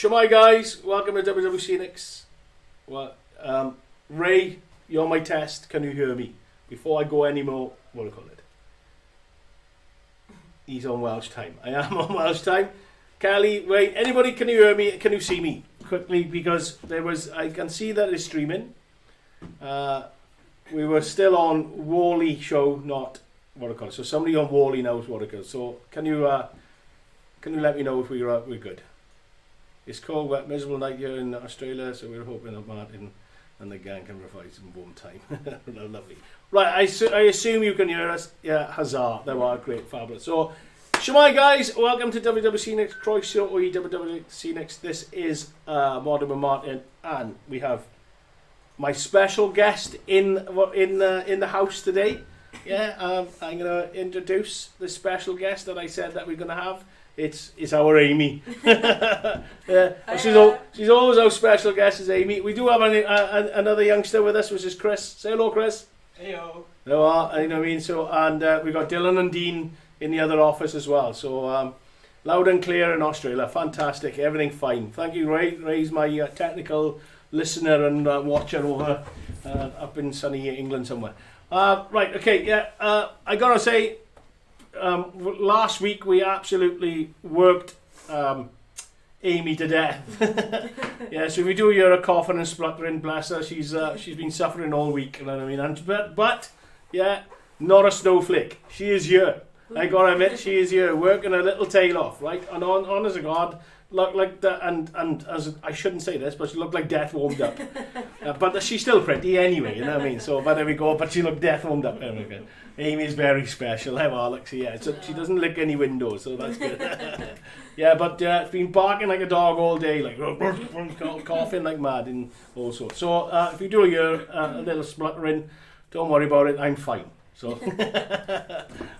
Shemai guys, welcome to WWScenics. Well, Ray, you're my test. Can you hear me? Before I go any more, what do I call it? He's on Welsh time. I am on Welsh time. Kelly, Ray, anybody, can you hear me? Can you see me? Quickly, because I can see that it's streaming. We were still on Wally show, not what I call it. So somebody on Wally knows what it is. So can you let me know if we're good? It's cold, wet, miserable night here in Australia, so we're hoping that Martyn and the gang can provide some warm time. Lovely. Right, I assume you can hear us. Yeah, huzzah. They are great, fabulous. So, Shemai guys, welcome to WWScenics, Croeso o WWScenics. This is Martyn with Martyn, and we have my special guest in the house today. Yeah, I'm going to introduce the special guest that I said that we're going to have. It's our Amy. She's always our special guest is Amy. We do have another youngster with us, which is Chris. Say hello, Chris. Heyo. There are, you know what I mean. So, and we've got Dylan and Dean in the other office as well. So loud and clear in Australia. Fantastic. Everything fine. Thank you, Ray. Ray's my technical listener and watcher over up in sunny England somewhere. Right. Okay. Yeah. I gotta say. Last week we absolutely worked Amy to death. Yeah, so if we do hear her coughing and spluttering, bless her, she's been suffering all week, you know what I mean? But yeah, not a snowflake. She is here. I gotta admit, she is here, working her little tail off, right? And honest to God, look like that, and as I shouldn't say this, but she looked like death warmed up. But she's still pretty anyway, you know what I mean? So, but there we go. But she looked death warmed up. Amy's very special. How Alex? Yeah, so she doesn't lick any windows, so that's good. Yeah, but it's been barking like a dog all day, like coughing like mad, and all sorts. So if you do hear a little spluttering, don't worry about it. I'm fine. So,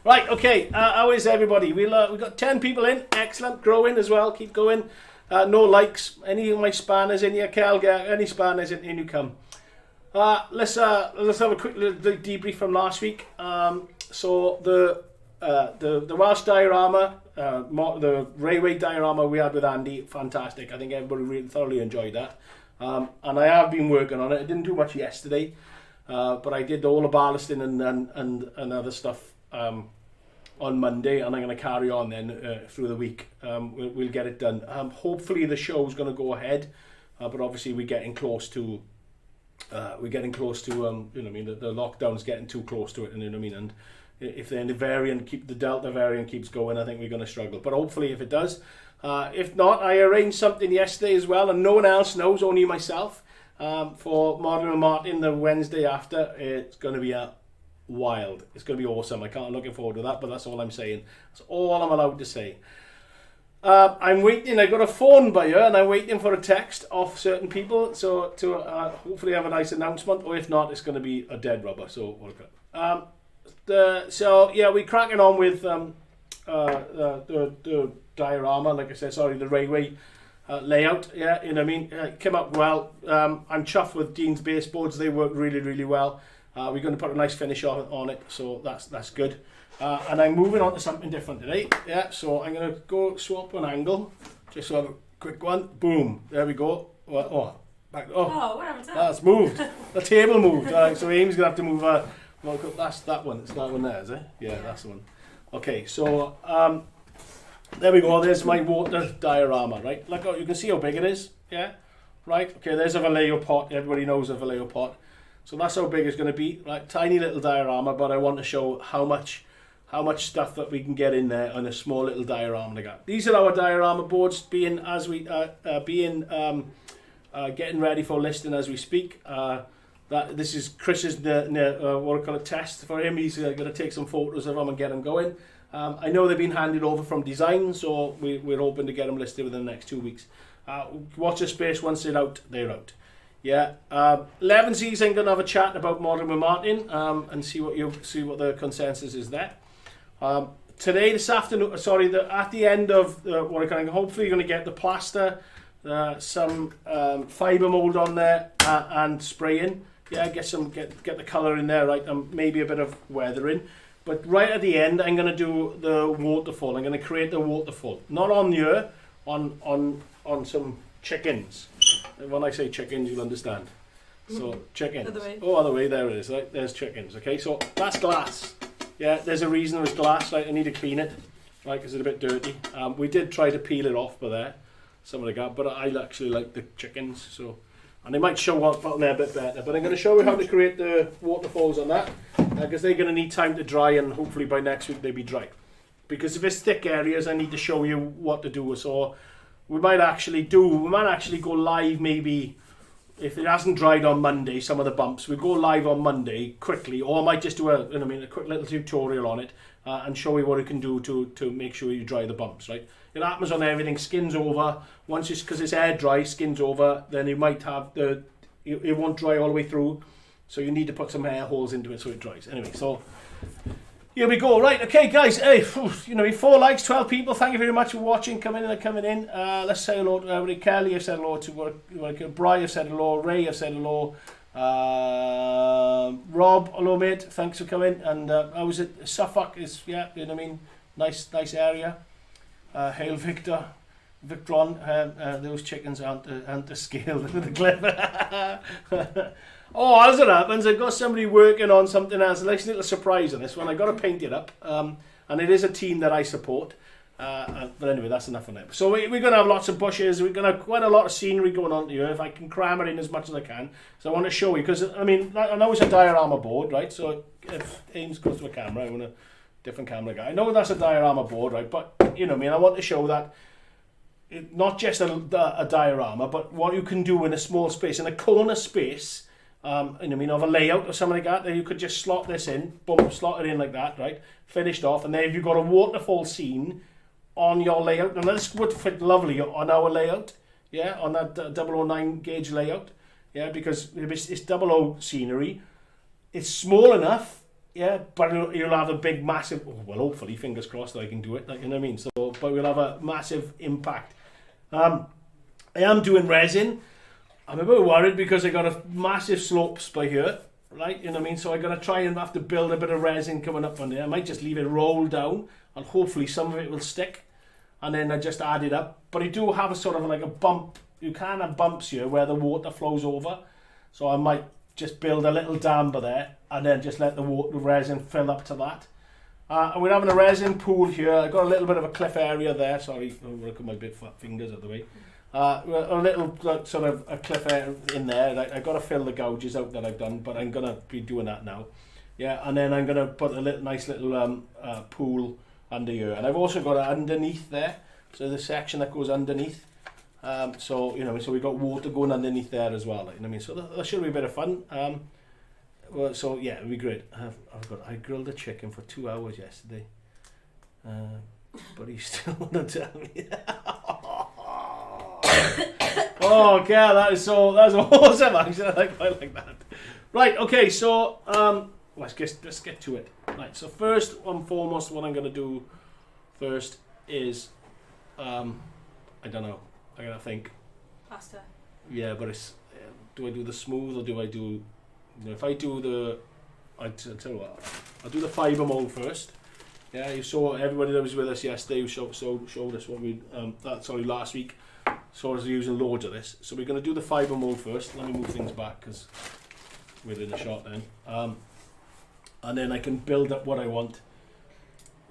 right, okay. How is everybody? We've got 10 people in. Excellent, growing as well. Keep going. No likes. Any of my spanners in here, Cal? Get any spanners in? You come. Let's have a quick little debrief from last week. So the Welsh diorama, the railway diorama we had with Andy, fantastic. I think everybody really thoroughly enjoyed that. And I have been working on it. I didn't do much yesterday. But I did all the ballasting and other stuff on Monday, and I'm going to carry on then through the week. We'll get it done. Hopefully the show's going to go ahead, but obviously we're getting close to you know what I mean, the lockdown's getting too close to it, you know what I mean, and if then the Delta variant keeps going, I think we're going to struggle. But hopefully if it does, if not, I arranged something yesterday as well, and no one else knows, only myself. For Martyn and Martyn the Wednesday after. It's going to be wild. It's going to be awesome. I can't looking forward to that, but that's all I'm saying. That's all I'm allowed to say. I'm waiting. I got a phone by here, and I'm waiting for a text off certain people. So to hopefully have a nice announcement, or if not, it's going to be a dead rubber. So so yeah, we're cracking on with the diorama. Like I said, sorry, the railway. Layout, yeah, you know what I mean, came up well. I'm chuffed with Dean's baseboards. They work really, really well. We're going to put a nice finish on it, so that's good. And I'm moving on to something different today. Yeah, so I'm going to go swap an angle, just so have a quick one. Boom, there we go. Back. Oh, what happened to that? That's moved. The table moved. So Amy's going to have to move. That's that one. It's that one there, is it? Yeah, that's the one. Okay, so there we go, there's my water diorama, right? Look, you can see how big it is, yeah? Right, okay, there's a Vallejo pot. Everybody knows a Vallejo pot. So that's how big it's going to be, right? Tiny little diorama, but I want to show how much stuff that we can get in there on a small little diorama like that. These are our diorama boards being getting ready for listing as we speak. This is Chris's what I call a test for him. He's going to take some photos of them and get them going. I know they've been handed over from design, so we're hoping to get them listed within the next 2 weeks. Watch the space. Once they're out, they're out. Yeah. 11Z's, I'm going to have a chat about Martyn with Martyn and see what the consensus is there. Today, this afternoon, at the end of hopefully you're going to get the plaster, some fibre mould on there and spraying. Yeah, get the colour in there, right, and maybe a bit of weathering. But right at the end, I'm going to do the waterfall. I'm going to create the waterfall. Not on here, on some chickens. And when I say chickens, you'll understand. So chickens. Other way. Oh, other way. There it is. Right, there's chickens. Okay, so that's glass. Yeah, there's a reason there's glass. Right, I need to clean it. Right, because it's a bit dirty. We did try to peel it off, some of the gap, but I actually like the chickens. So, and they might show up on there a bit better. But I'm going to show you how to create the waterfalls on that, because they're going to need time to dry, and hopefully by next week they'll be dry. Because if it's thick areas, I need to show you what to do. So we might actually go live maybe. If it hasn't dried on Monday, some of the bumps, we go live on Monday quickly, or I might just do a quick little tutorial on it and show you what you can do to make sure you dry the bumps, right? It happens on everything, skins over, because it's air dry, skins over, then you might have it won't dry all the way through, so you need to put some air holes into it so it dries. Anyway, so here we go. Right, okay guys, hey, 4 likes, 12 people, thank you very much for watching, coming in. Let's say hello to everybody. Kelly, I've said hello to Bri, I've said hello, Ray, I've said hello, Rob, hello mate, thanks for coming. And how was it? Suffolk is, yeah, you know what I mean, nice area. Hail Victor, Victron, those chickens aren't to scale with the clip. Oh, as it happens, I've got somebody working on something else. A nice little surprise on this one. I've got to paint it up. And it is a team that I support. But anyway, that's enough on that. So we're going to have lots of bushes. We're going to have quite a lot of scenery going on here. If I can cram it in as much as I can. So I want to show you. Because, I mean, I know it's a diorama board, right? So if Ames goes to a camera, I want a different camera guy. I know that's a diorama board, right? But, you know what I mean, I want to show that not just a diorama, but what you can do in a small space. In a corner space, of a layout or something like that, then you could just slot this in, boom, slot it in like that, right? Finished off, and then if you've got a waterfall scene on your layout, and this would fit lovely on our layout, yeah, on that 009 gauge layout, yeah, because it's 00 scenery, it's small enough, yeah, but you'll have a big, massive, well, hopefully, fingers crossed that I can do it, like, you know what I mean? So, but we'll have a massive impact. I am doing resin. I'm a bit worried because I got a massive slopes by here, right? You know what I mean? So I'm going to try and have to build a bit of resin coming up on there. I might just leave it roll down and hopefully some of it will stick. And then I just add it up. But I do have a sort of like a bump. You can have bumps here where the water flows over. So I might just build a little damper there and then just let the resin fill up to that. And we're having a resin pool here. I got a little bit of a cliff area there. Sorry, I'll work on my big fat fingers out of the way. A little sort of a cliff area in there. I've got to fill the gouges out that I've done, but I'm going to be doing that now. Yeah, and then I'm going to put a nice little pool under here. And I've also got it underneath there. So the section that goes underneath. So we've got water going underneath there as well. You know what I mean? So that should be a bit of fun. So yeah, it'll be great. I grilled a chicken for 2 hours yesterday. But he still wouldn't tell me. Oh, okay, that's awesome. Actually, I like that. Right, okay, so let's get to it. Right, so first and foremost, what I'm going to do first is I don't know. I gotta think. Plaster. Yeah, but it's do I do the smooth or do I do? If I do the, I'll tell you what. I'll do the fibre mold first. Yeah, you saw everybody that was with us yesterday who showed us what we last week. So I was using loads of this. So we're going to do the fibre mold first. Let me move things back because we're in the shot then. And then I can build up what I want,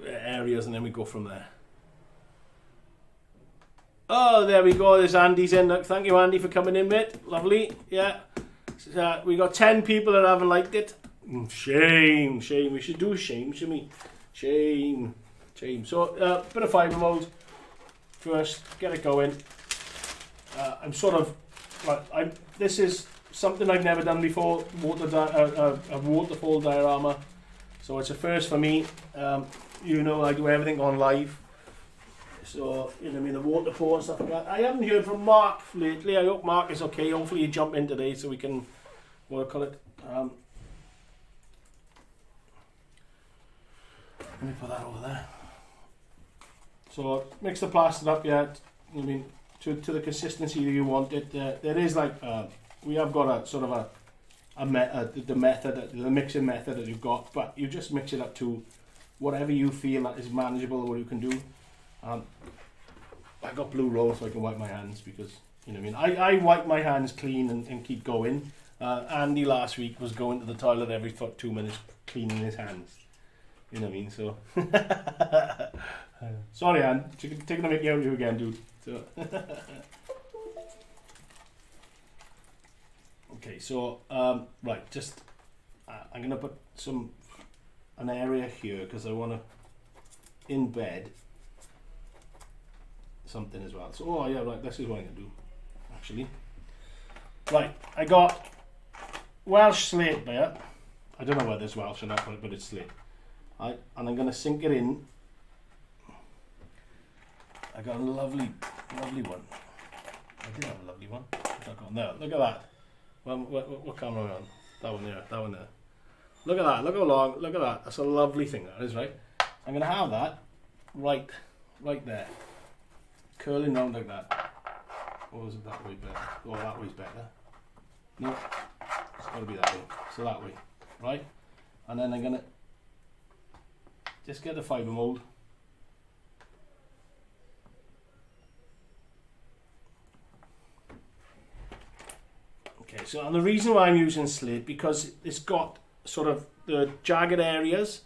areas, and then we go from there. Oh, there we go. There's Andy's in. Look, thank you, Andy, for coming in, mate. Lovely. Yeah. We got 10 people that haven't liked it. Shame. We should do a shame, shouldn't we? Shame. So, bit of fibre mold first. Get it going. I'm sort of like this is something I've never done before. A waterfall diorama, so it's a first for me. I do everything on live, so the waterfall and stuff like that. I haven't heard from Mark lately. I hope Mark is okay. Hopefully he jump in today so we can work on it. Let me put that over there. So mix the plaster up, yeah. To the consistency that you want it. There is we have got a sort of the mixing method that you've got, but you just mix it up to whatever you feel that is manageable or what you can do. I got blue roll so I can wipe my hands because You know what I mean? I wipe my hands clean and keep going. Andy last week was going to the toilet every 2 minutes cleaning his hands. You know what I mean? So sorry, Anne, taking a mickey out of you again, dude. So okay, so right, just I'm gonna put an area here because I want to embed something as well. So oh yeah, right, this is what I'm gonna do actually. Right, I got Welsh slate there. I don't know whether it's Welsh or not, but it's slate. And I'm going to sink it in. I got a lovely one. I did have a lovely one. No, look at that. What camera are we on? That one there, that one there. Look at that, look how long, look at that. That's a lovely thing, that is, right? I'm going to have that right there. Curling round like that. Or is it that way better? Oh, that way's better. No, it's got to be that way. So that way, right? And then I'm going to just get the fibre mould. Okay, so and the reason why I'm using slate, because it's got sort of the jagged areas.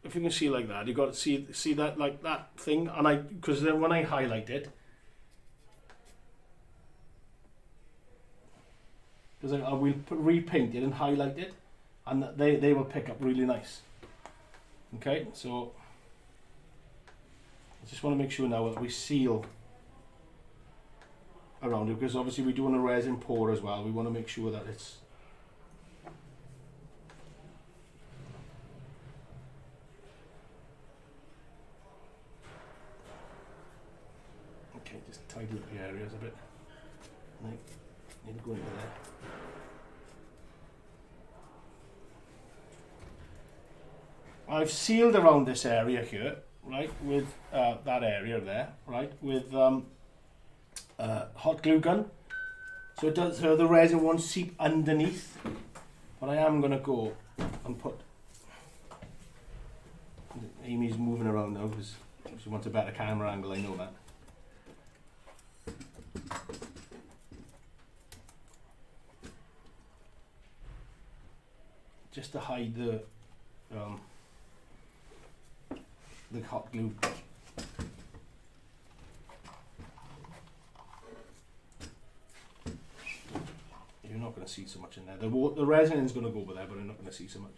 If you can see like that, you've got to see that, like that thing. And because then when I highlight it, because I will repaint it and highlight it, and they will pick up really nice. Okay, so I just want to make sure now that we seal around it, because obviously we're doing a resin pour as well. We want to make sure that it's okay. Just tidy up the areas a bit. Right. Need to go into there. I've sealed around this area here, right, with that area there, right, with hot glue gun, so it does, so the resin won't seep underneath. But I am going to go and put. Amy's moving around now because she wants a better camera angle. I know that. Just to hide the hot glue. You're not going to see so much in there. The resin is going to go over there, but I'm not going to see so much.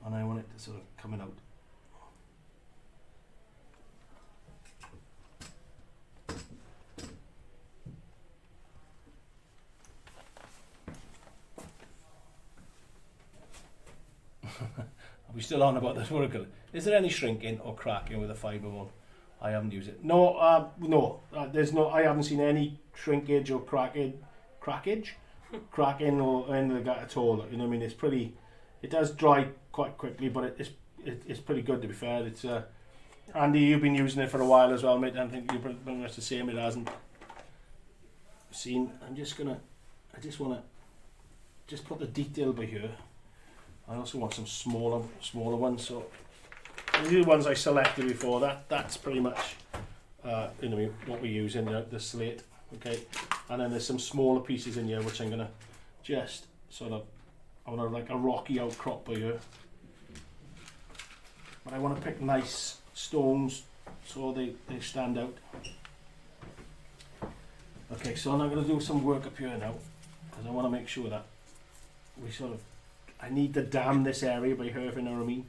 And I want it to sort of coming out. Are we still on about this vertical? Is there any shrinking or cracking with a fibre one? I haven't used it. No, there's no. I haven't seen any shrinkage or cracking or anything like that at all. You know what I mean? It's pretty. It does dry quite quickly, but it's pretty good, to be fair. It's Andy, you've been using it for a while as well, mate. I think you're pretty much the same. It hasn't seen. I just want to just put the detail by here. I also want some smaller ones. So the ones I selected before, that's pretty much you know what we use in the slate. Okay, and then there's some smaller pieces in here which I'm gonna just sort of, I want like a rocky outcrop by here, but I want to pick nice stones so they stand out. Okay, so I'm going to do some work up here now because I want to make sure that we sort of, I need to dam this area by here, if you know what I mean.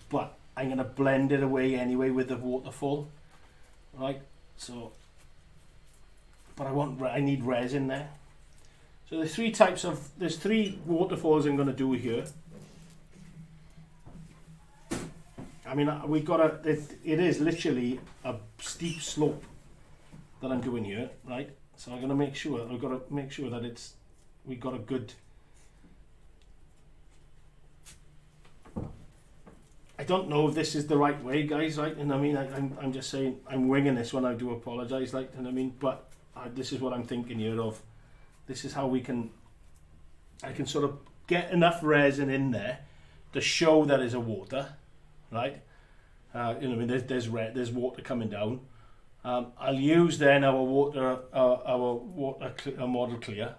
But I'm going to blend it away anyway with the waterfall, right? So, but I need resin there. So there's three waterfalls I'm going to do here. I mean, it is literally a steep slope that I'm doing here, right? So I'm going to make sure, I've got to make sure that we got a good. I don't know if this is the right way, guys, right? And I mean, I'm just saying, I'm winging this one. I do apologise, like, and I mean, but this is what I'm thinking here of. This is how I can sort of get enough resin in there to show that is a water, right? You know, I mean, there's water coming down. I'll use then our model clear,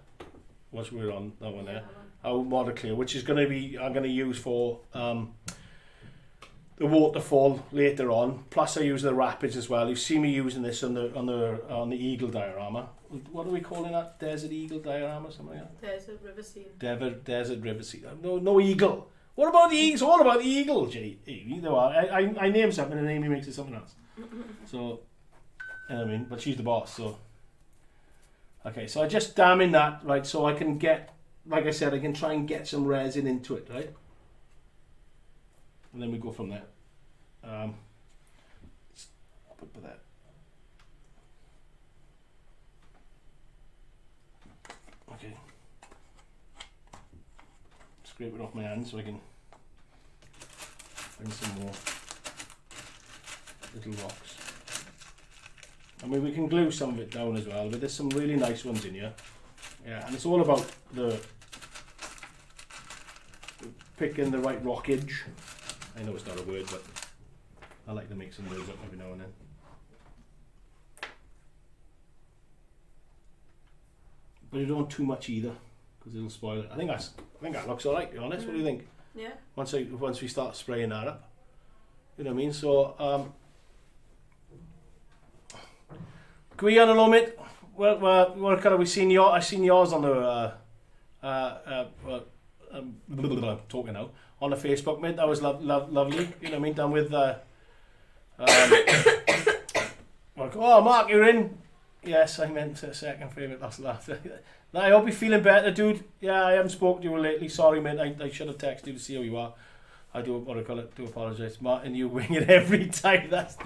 which we're on that one there. Our model clear, which is going to be I'm going to use for the waterfall later on. Plus, I use the rapids as well. You see me using this on the eagle diorama. What are we calling that? Desert eagle diorama, something like that. Desert river scene. Desert river scene. No eagle. What about the eagle? It's all about the eagle, Jay. Either way, I name something and Amy makes it something else. So, you know what I mean, but she's the boss. So, okay. So I just dam in that, right? So I can get, like I said, I can try and get some resin into it, right? And then we go from there. Put that. Okay. Scrape it off my hand so I can bring some more little rocks. I mean, we can glue some of it down as well, but there's some really nice ones in here. Yeah, and it's all about the picking the right rockage. I know it's not a word, but I like to make some words up every now and then. But you don't want too much either, because it'll spoil it. I think that looks alright, to be honest. What do you think? Yeah. Once we start spraying that up, you know what I mean. So, can we on a little bit? What kind of we seen your? I seen yours on the I'm talking now on the Facebook, mate. That was lovely. You know what I mean. Done with like, oh, Mark, you're in. Yes, I meant a second favourite last laugh. I hope you're feeling better, dude. Yeah, I haven't spoken to you lately. Sorry, mate. I should have texted you to see how you are. I do apologise. Martin, you wing it every time. That's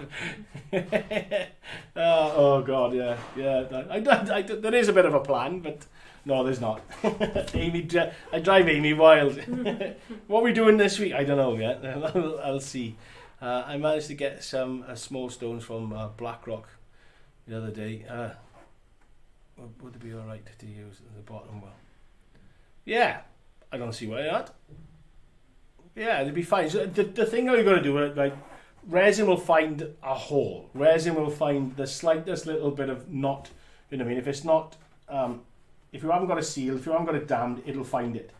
the oh God, yeah. There is a bit of a plan, but no, there's not. I drive Amy wild. What are we doing this week? I don't know yet. I'll see. I managed to get some small stones from Blackrock the other day. Would it be alright to use at the bottom? Well, yeah, I don't see why not. Yeah, it'd be fine. So the thing that you've got to do, like, resin will find a hole. Resin will find the slightest little bit of knot. You know what I mean? If it's not, if you haven't got a seal, if you haven't got it dammed, it'll find it.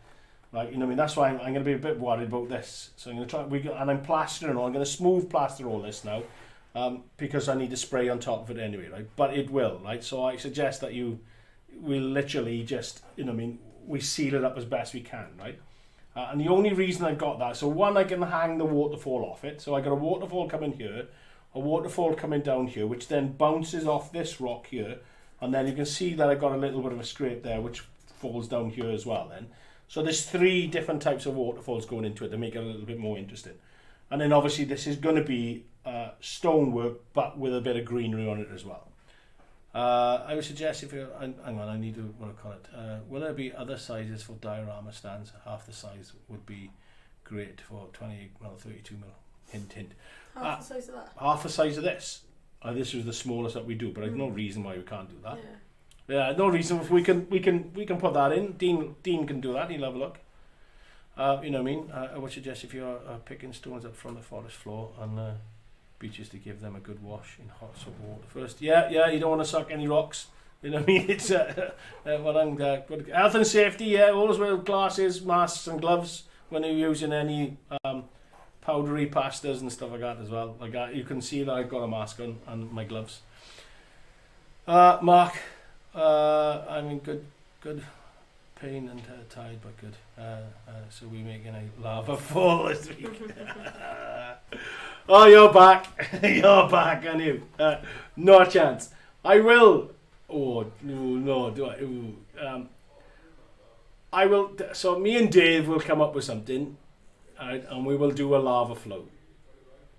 Like, you know what I mean? That's why I'm going to be a bit worried about this. So I'm going to try, and I'm plastering all. I'm going to smooth plaster all this now, because I need to spray on top of it anyway, right? But it will, right? So I suggest that we literally just, you know what I mean, we seal it up as best we can, right? And the only reason I got that, so one, I can hang the waterfall off it. So I got a waterfall coming here, a waterfall coming down here, which then bounces off this rock here. And then you can see that I got a little bit of a scrape there, which falls down here as well then. So there's 3 different types of waterfalls going into it to make it a little bit more interesting. And then obviously this is going to be stonework, but with a bit of greenery on it as well. I would suggest if you hang on, I need to what I call it. Will there be other sizes for diorama stands? Half the size would be great for 32 mil. Hint, hint. Half the size of that. Half the size of this. This is the smallest that we do, but there's no reason why we can't do that. Yeah, no reason. If we can put that in. Dean can do that. He'll have a look. You know what I mean? I would suggest if you're picking stones up from the forest floor and beaches to give them a good wash in hot salt water first. Yeah, you don't want to suck any rocks. You know what I mean? It's health and safety. Yeah, always wear glasses, masks, and gloves when you're using any powdery pastas and stuff like that as well. Like that, you can see that I've got a mask on and my gloves. Mark, I'm in good pain and tired, but good. So we're making a lava fall this week. Oh, you're back. You're back, aren't you? No chance. I will. Oh, no. Do I? I will. So me and Dave will come up with something, and we will do a lava flow.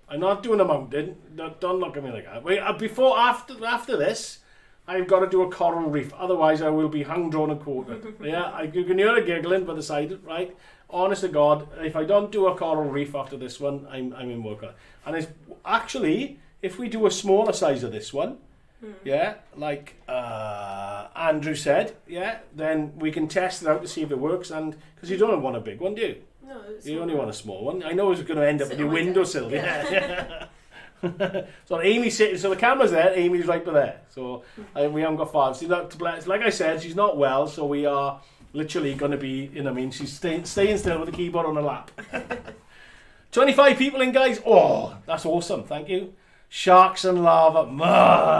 I'm not doing a mountain. Don't look at me like that. Wait, after this, I've got to do a coral reef. Otherwise, I will be hung, drawn, and quartered. Yeah, you can hear a giggling by the side, right? Honest to God, if I don't do a coral reef after this one, I'm in work on it. And it's actually, if we do a smaller size of this one, yeah, like Andrew said, yeah, then we can test it out to see if it works. And because you don't want a big one, do you? No, you only want a small one. I know it's going to end up with your windowsill. Yeah. So Amy's sitting, so the camera's there, Amy's right there. So we haven't got far. See, like I said, she's not well, so we are literally going to be, you know what I mean, she's staying still with the keyboard on her lap. 25 people in, guys. Oh, that's awesome. Thank you. Sharks and lava.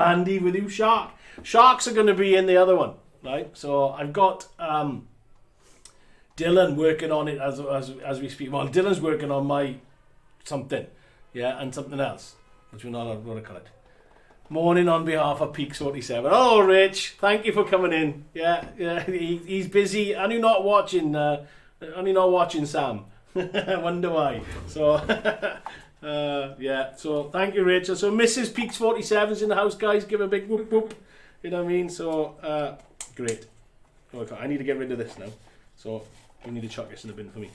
Andy with you, Shark. Sharks are going to be in the other one, right? So I've got Dylan working on it as we speak. Well, Dylan's working on my something, yeah, and something else, which we're not going to call it. Morning on behalf of Peaks 47. Oh, Rich, thank you for coming in. Yeah, he's busy. Only not watching Sam. I wonder why. So, yeah. So thank you, Rachel. So Mrs. Peaks 47's in the house, guys. Give a big whoop whoop. You know what I mean? So great. Okay, I need to get rid of this now. So you need to chuck this in the bin for me,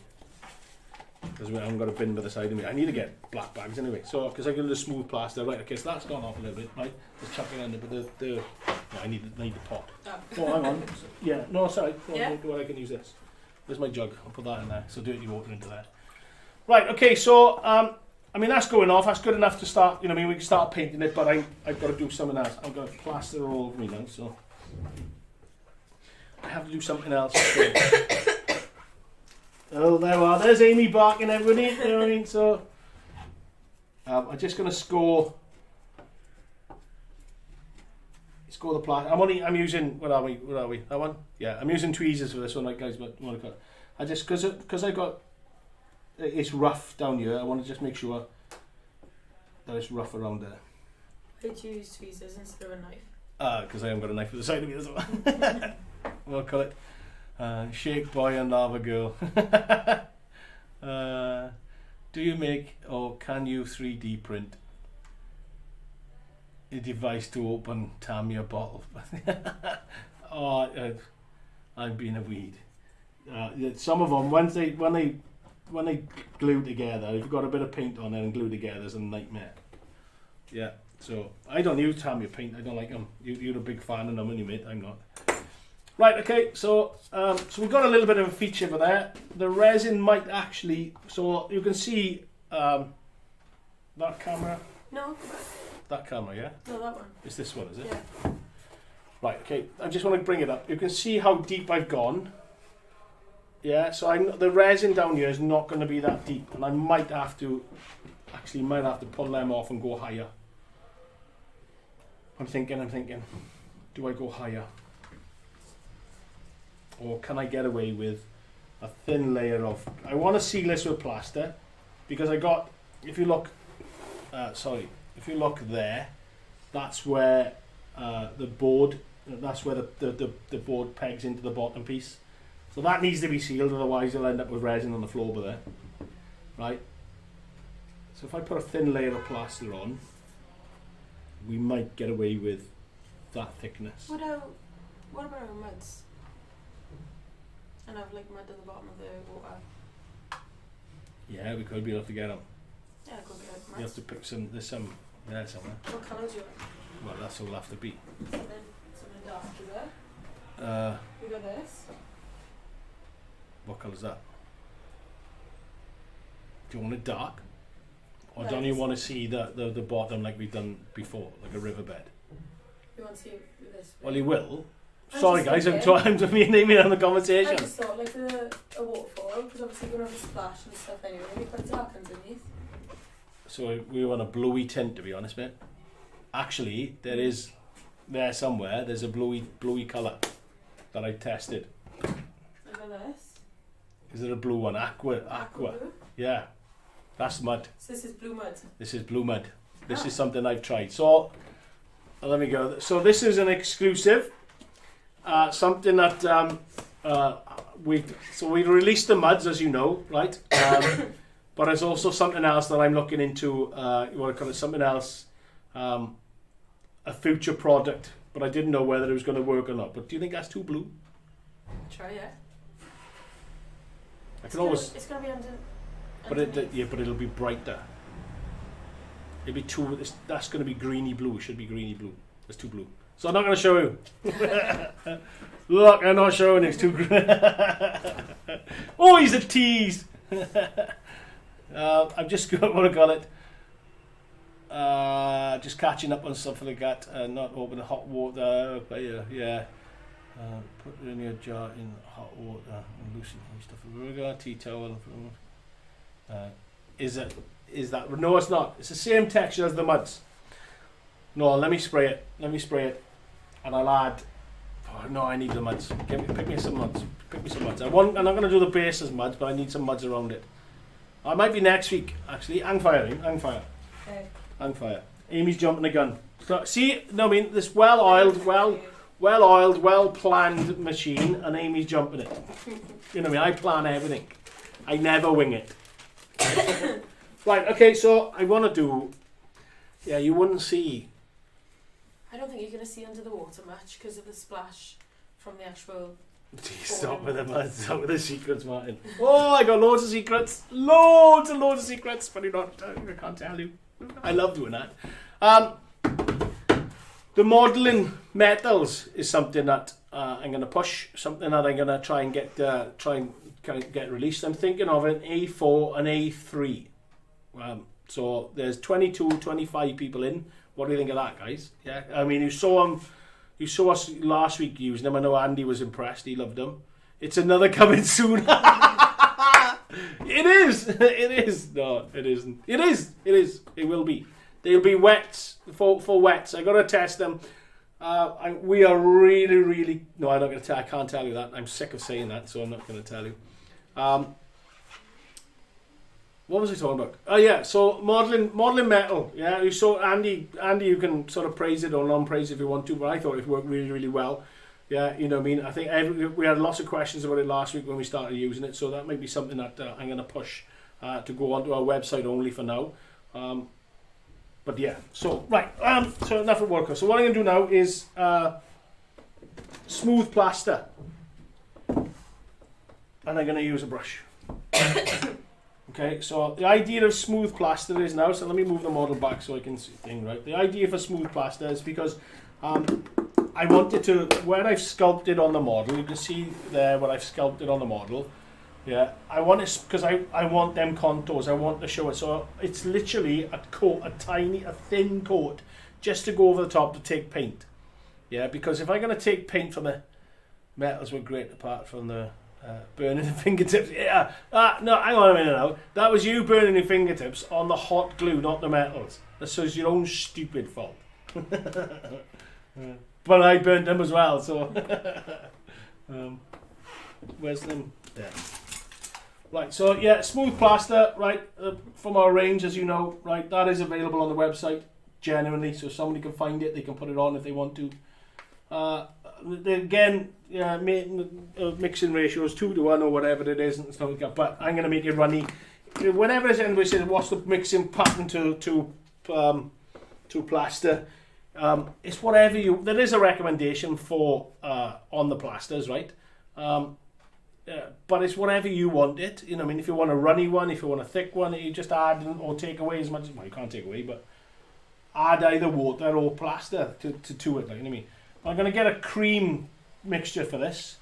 because I haven't got a bin by the side of me. I need to get black bags anyway. So because I got the smooth plaster, right? Okay, so that's gone off a little bit, right? Just chuck it in there. But no, I need the pot. Oh, hang on. Yeah. No, sorry. Yeah. I can use this. There's my jug. I'll put that in there. So dirty water into there. Right. Okay. So I mean, that's going off. That's good enough to start. You know, what I mean, we can start painting it, but I've got to do something else. I've got to plaster all over me now, so I have to do something else. Oh, there we are. There's Amy barking, everybody. You know what I mean? So I'm just going to score the plaster. I'm using. Where are we? That one? Yeah, I'm using tweezers for this one, like guys. But I just because I got. It's rough down here. I want to just make sure that it's rough around there. Why'd you use tweezers instead of a knife? Because I haven't got a knife at the side of me as well. We'll call it Shake Boy and Lava Girl. Do you make or can you 3D print a device to open Tamiya bottle? I've been a weed. Some of them, when they glue together, if you've got a bit of paint on there and glue together, it's a nightmare. Yeah, so I don't use Tamiya paint. I don't like them. You're a big fan of them, and you mate. I'm not. Right. Okay. So we've got a little bit of a feature for there. The resin might actually. So you can see that camera. No. That camera, yeah. No, that one. It's this one, is it? Yeah. Right. Okay. I just want to bring it up. You can see how deep I've gone. Yeah, so the resin down here is not going to be that deep, and I might have to pull them off and go higher. I'm thinking, do I go higher? Or can I get away with a thin layer of... I want to seal this with plaster, because if you look there, that's where the board pegs into the bottom piece. So that needs to be sealed, otherwise you'll end up with resin on the floor over there. Right? So if I put a thin layer of plaster on, we might get away with that thickness. What about our muds? And have like mud at the bottom of the water. Yeah, we could be able to get them. Yeah, go get muds. You have to pick some, there's some there somewhere. What colour do you want? Well, that's all it'll have to be. Something darker there. We got this. What colour is that? Do you want it dark? Or No, don't you it's- want to see the bottom like we've done before, like a riverbed? You want to see this? Well, you will. I Sorry just guys, I'm thinking- trying to me and Amy on the I conversation. just thought like a waterfall, because obviously you're going to have a splash and stuff anyway. It'll be quite dark underneath. So we want a bluey tint, to be honest, mate. Actually, there's a bluey colour that I tested. Look at this. Is there a blue one? Aqua. Blue. Yeah, that's mud. So this is blue mud. This is blue mud. This is something I've tried. So let me go. So this is an exclusive. Something that we released the muds, as you know, right? But there's also something else that I'm looking into. You want to call it something else? A future product, but I didn't know whether it was going to work or not. But do you think that's too blue? Try it. I can always. It's going to be under. But it'll be brighter. It'll be too. That's going to be greeny blue. It should be greeny blue. It's too blue. So I'm not going to show you. Look, I'm not showing. It's too green. Oh, he's a tease. I'm just going to call it. just catching up on stuff like that. Not open hot water. Yeah. Put it in your jar in hot water and loosen stuff. We're going to tea towel. Is that? No, it's not. It's the same texture as the muds. No, let me spray it. And I'll add. Oh, no, I need the muds. Pick me some muds. I'm not going to do the base as muds, but I need some muds around it. I might be next week, actually. Hang fire. Okay. Hang fire. Amy's jumping the gun. So, see, no, I mean, this well-oiled, well-planned machine, and Amy's jumping it. You know what I mean? I plan everything. I never wing it. Right, okay, so I want to do... Yeah, you wouldn't see... I don't think you're going to see under the water much because of the splash from the actual... Stop with the secrets, Martin. Oh, I got loads of secrets. Loads of secrets, but I can't tell you. I love doing that. The modelling metals is something that I'm going to push. Something that I'm going to try and get released. I'm thinking of an A4 and A3. So there's 22, 25 people in. What do you think of that, guys? Yeah, I mean, you saw us last week using them. I know Andy was impressed. He loved them. It's another coming soon. It is. No, it isn't. It is. It will be. They'll be wets for wets. I got to test them. We are really. No, I'm not going to tell. I can't tell you that. I'm sick of saying that, so I'm not going to tell you. What was I talking about? Oh yeah, so modelling metal. Yeah, you saw Andy. You can sort of praise it or non-praise it if you want to, but I thought it worked really well. Yeah, you know what I mean. I think we had lots of questions about it last week when we started using it, so that might be something that I'm going to push to go onto our website only for now. But yeah, so right. So enough of watercolor. So what I'm going to do now is smooth plaster, and I'm going to use a brush. Okay, so the idea of smooth plaster is now, so let me move the model back so I can see things right. The idea for smooth plaster is because I wanted to, where I've sculpted on the model, you can see there what I've sculpted on the model. Yeah, I want it, because I want them contours, I want to show it. So it's literally a thin coat, just to go over the top to take paint. Yeah, because if I'm going to take paint from the metals, were great apart from the burning the fingertips. Yeah. No, hang on a minute now. That was you burning your fingertips on the hot glue, not the metals. That's your own stupid fault. But I burnt them as well, so... where's them? There. Right, so yeah, smooth plaster, right, from our range, as you know, right, that is available on the website, genuinely, so somebody can find it, they can put it on if they want to. Again, yeah, mixing ratios 2:1 or whatever it is, and stuff like that. But I'm going to make it runny. Whenever anybody says what's the mixing pattern to plaster, it's whatever you. There is a recommendation for on the plasters, right? But it's whatever you want it. You know, I mean, if you want a runny one, if you want a thick one, you just add or take away as much as you can't take away, but add either water or plaster to it. Like, you know what I mean? I'm going to get a cream mixture for this.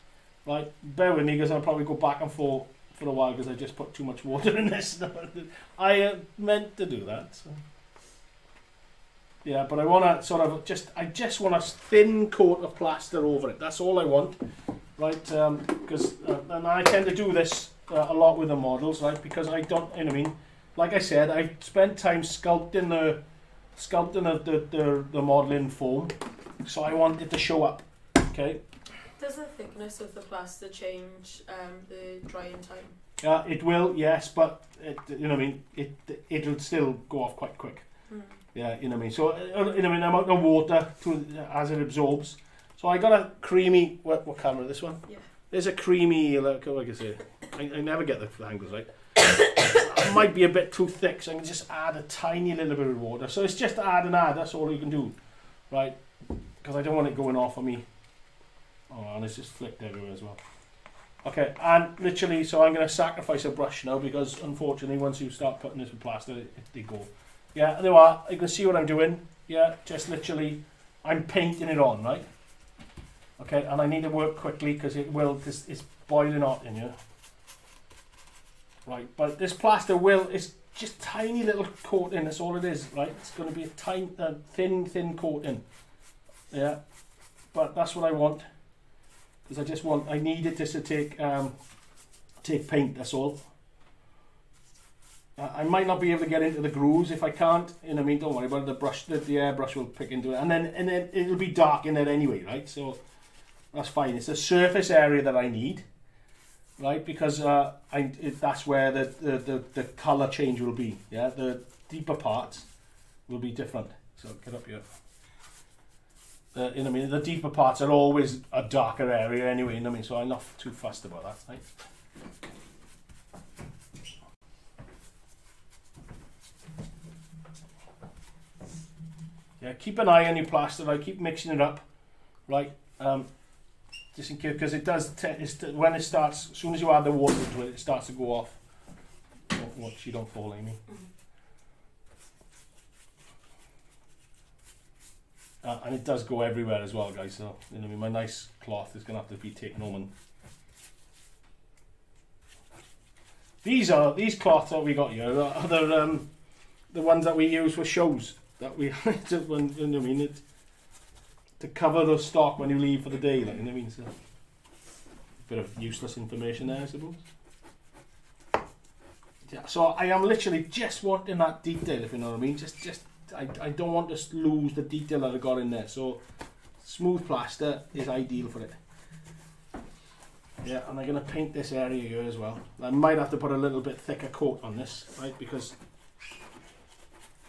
Right, bear with me because I'll probably go back and forth for a while because I just put too much water in this. I meant to do that. So. Yeah, but I want to sort of I just want a thin coat of plaster over it. That's all I want, right? Because and I tend to do this a lot with the models, right? Because I don't, you know what I mean? Like I said, I spent time sculpting the modelling foam. So I want it to show up, okay? Does the thickness of the plaster change the drying time? Yeah, it will, yes, but you know what I mean. It'll still go off quite quick. Yeah, you know what I mean. So you know what I mean. Amount of water as it absorbs. So I got a creamy. What camera? This one? Yeah. There's a creamy. Like I say, I never get the angles right. It might be a bit too thick, so I can just add a tiny little bit of water. So it's just add and add. That's all you can do, right? Because I don't want it going off on me. Oh, and it's just flicked everywhere as well. Okay, and literally, so I'm going to sacrifice a brush now because unfortunately, once you start putting this with plaster, they go. Yeah, there you are. You can see what I'm doing. Yeah, just literally, I'm painting it on, right? Okay, and I need to work quickly because it's boiling hot in here. Right, but this plaster it's just tiny little coating, that's all it is, right? It's going to be a tiny, thin coating. Yeah, but that's what I want. Because I need it just to take paint, that's all. I might not be able to get into the grooves if I can't, you know what I mean, don't worry about it, the airbrush will pick into it, and then it'll be dark in there anyway, right, so that's fine. It's the surface area that I need, right, because that's where the colour change will be, yeah, the deeper parts will be different, so get up here. You know what I mean, the deeper parts are always a darker area anyway, you know what I mean, so I'm not too fussed about that, right. Yeah, keep an eye on your plaster, right? Keep mixing it up, right? Just in case, because it does, when it starts, as soon as you add the water to it, it starts to go off. Watch you don't fall, Amy. And it does go everywhere as well, guys, so, you know what I mean, my nice cloth is going to have to be taken home. And these cloths that we got here are the ones that we use for shows. That we, you know what I mean, to cover the stock when you leave for the day, like, you know what I mean, so a bit of useless information there, I suppose. Yeah, so I am literally just wanting that detail, if you know what I mean, I don't want to lose the detail that I got in there, so smooth plaster is ideal for it. Yeah, and I'm going to paint this area here as well. I might have to put a little bit thicker coat on this, right, because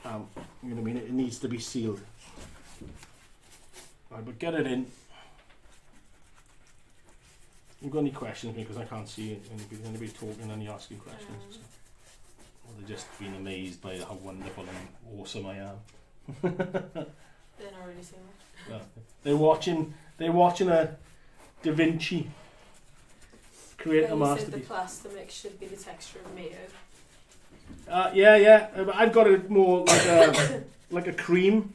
you know what I mean, it needs to be sealed. Right, but get it in. You've got any questions, because I can't see anybody talking and asking questions. So. Or they're just being amazed by how wonderful and awesome I am. They're not really saying that. Yeah. They're watching a Da Vinci create a masterpiece. The plaster mix should be the texture of mayo. Yeah, but I've got it more like like a cream,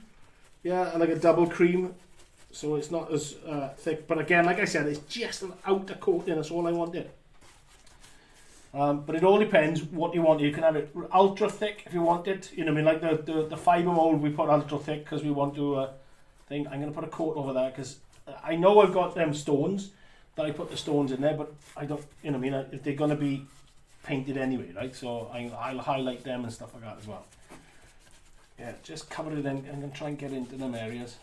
yeah, like a double cream, so it's not as thick. But again, like I said, it's just an outer coating. That's all I wanted. But it all depends what you want. You can have it ultra thick if you want it. You know what I mean? Like the fibre mould, we put ultra thick because we want to thing. I'm going to put a coat over that because I know I've got them stones that I put the stones in there, but I don't. You know what I mean? If they're going to be painted anyway, right? So I'll highlight them and stuff like that as well. Yeah, just cover it in and then try and get into them areas.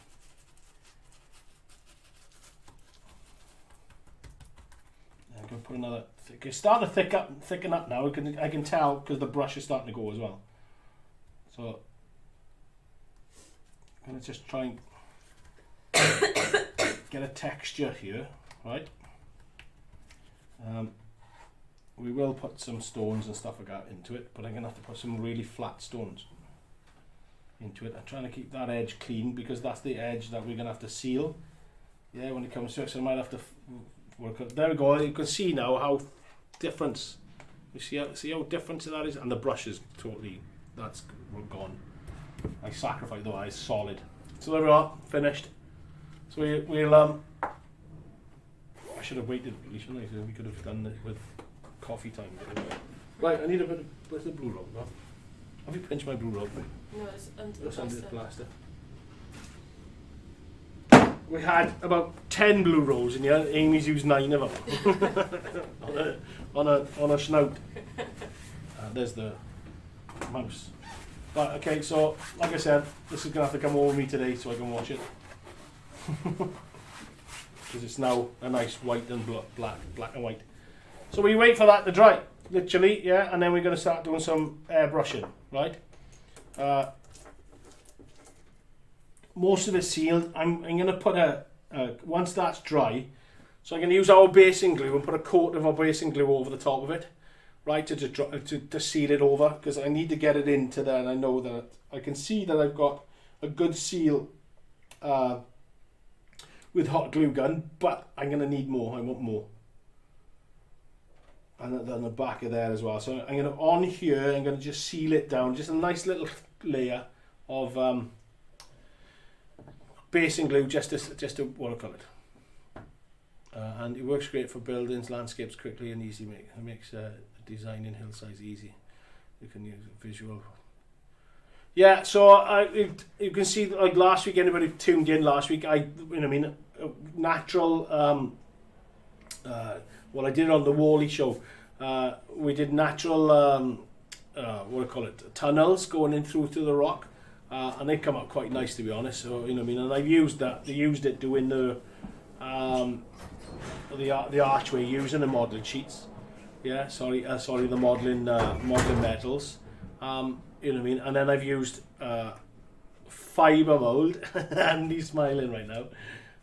I'm going to put another. Okay, start to thicken up now. I can tell because the brush is starting to go as well. So I'm going to just try and get a texture here, right? We will put some stones and stuff like that into it, but I'm going to have to put some really flat stones into it. I'm trying to keep that edge clean because that's the edge that we're going to have to seal. Yeah, when it comes to it, so I might have to work out. There we go. You can see now how different. You see how different that is, and the brush is totally gone. I sacrificed the eyes solid. So there we are, finished. So we'll I should have waited, shouldn't I? So we could have done it with coffee time. Right, I need a bit of, where's the blue roll? No? Have you pinched my blue roll? No, it's under the plaster. We had about 10 blue rolls in here. Amy's used 9 of them on a snout. There's the mouse. But okay, so like I said, this is gonna have to come over me today so I can watch it. Because it's now a nice white and black and white. So we wait for that to dry, literally, yeah, and then we're going to start doing some airbrushing, right? Most of it's sealed. I'm going to put once that's dry, so I'm going to use our basing glue and put a coat of our basing glue over the top of it, right, to seal it over, because I need to get it into there, and I know that I can see that I've got a good seal with hot glue gun, but I'm going to need more. I want more. And then the back of there as well. So I'm going to, on here, I'm going to just seal it down. Just a nice little layer of basing glue just to watercolour it. And it works great for buildings, landscapes quickly and easy. It makes designing hillsides easy. You can use a visual. Yeah, so you can see, like last week, anybody tuned in last week, natural, well, I did it on the Wally show. We did natural, what do I call it, tunnels going in through to the rock. And they come out quite nice, to be honest. So, and I've used it doing the archway using the modelling sheets. Yeah, the modelling metals. And then I've used fibre mould. Andy's smiling right now.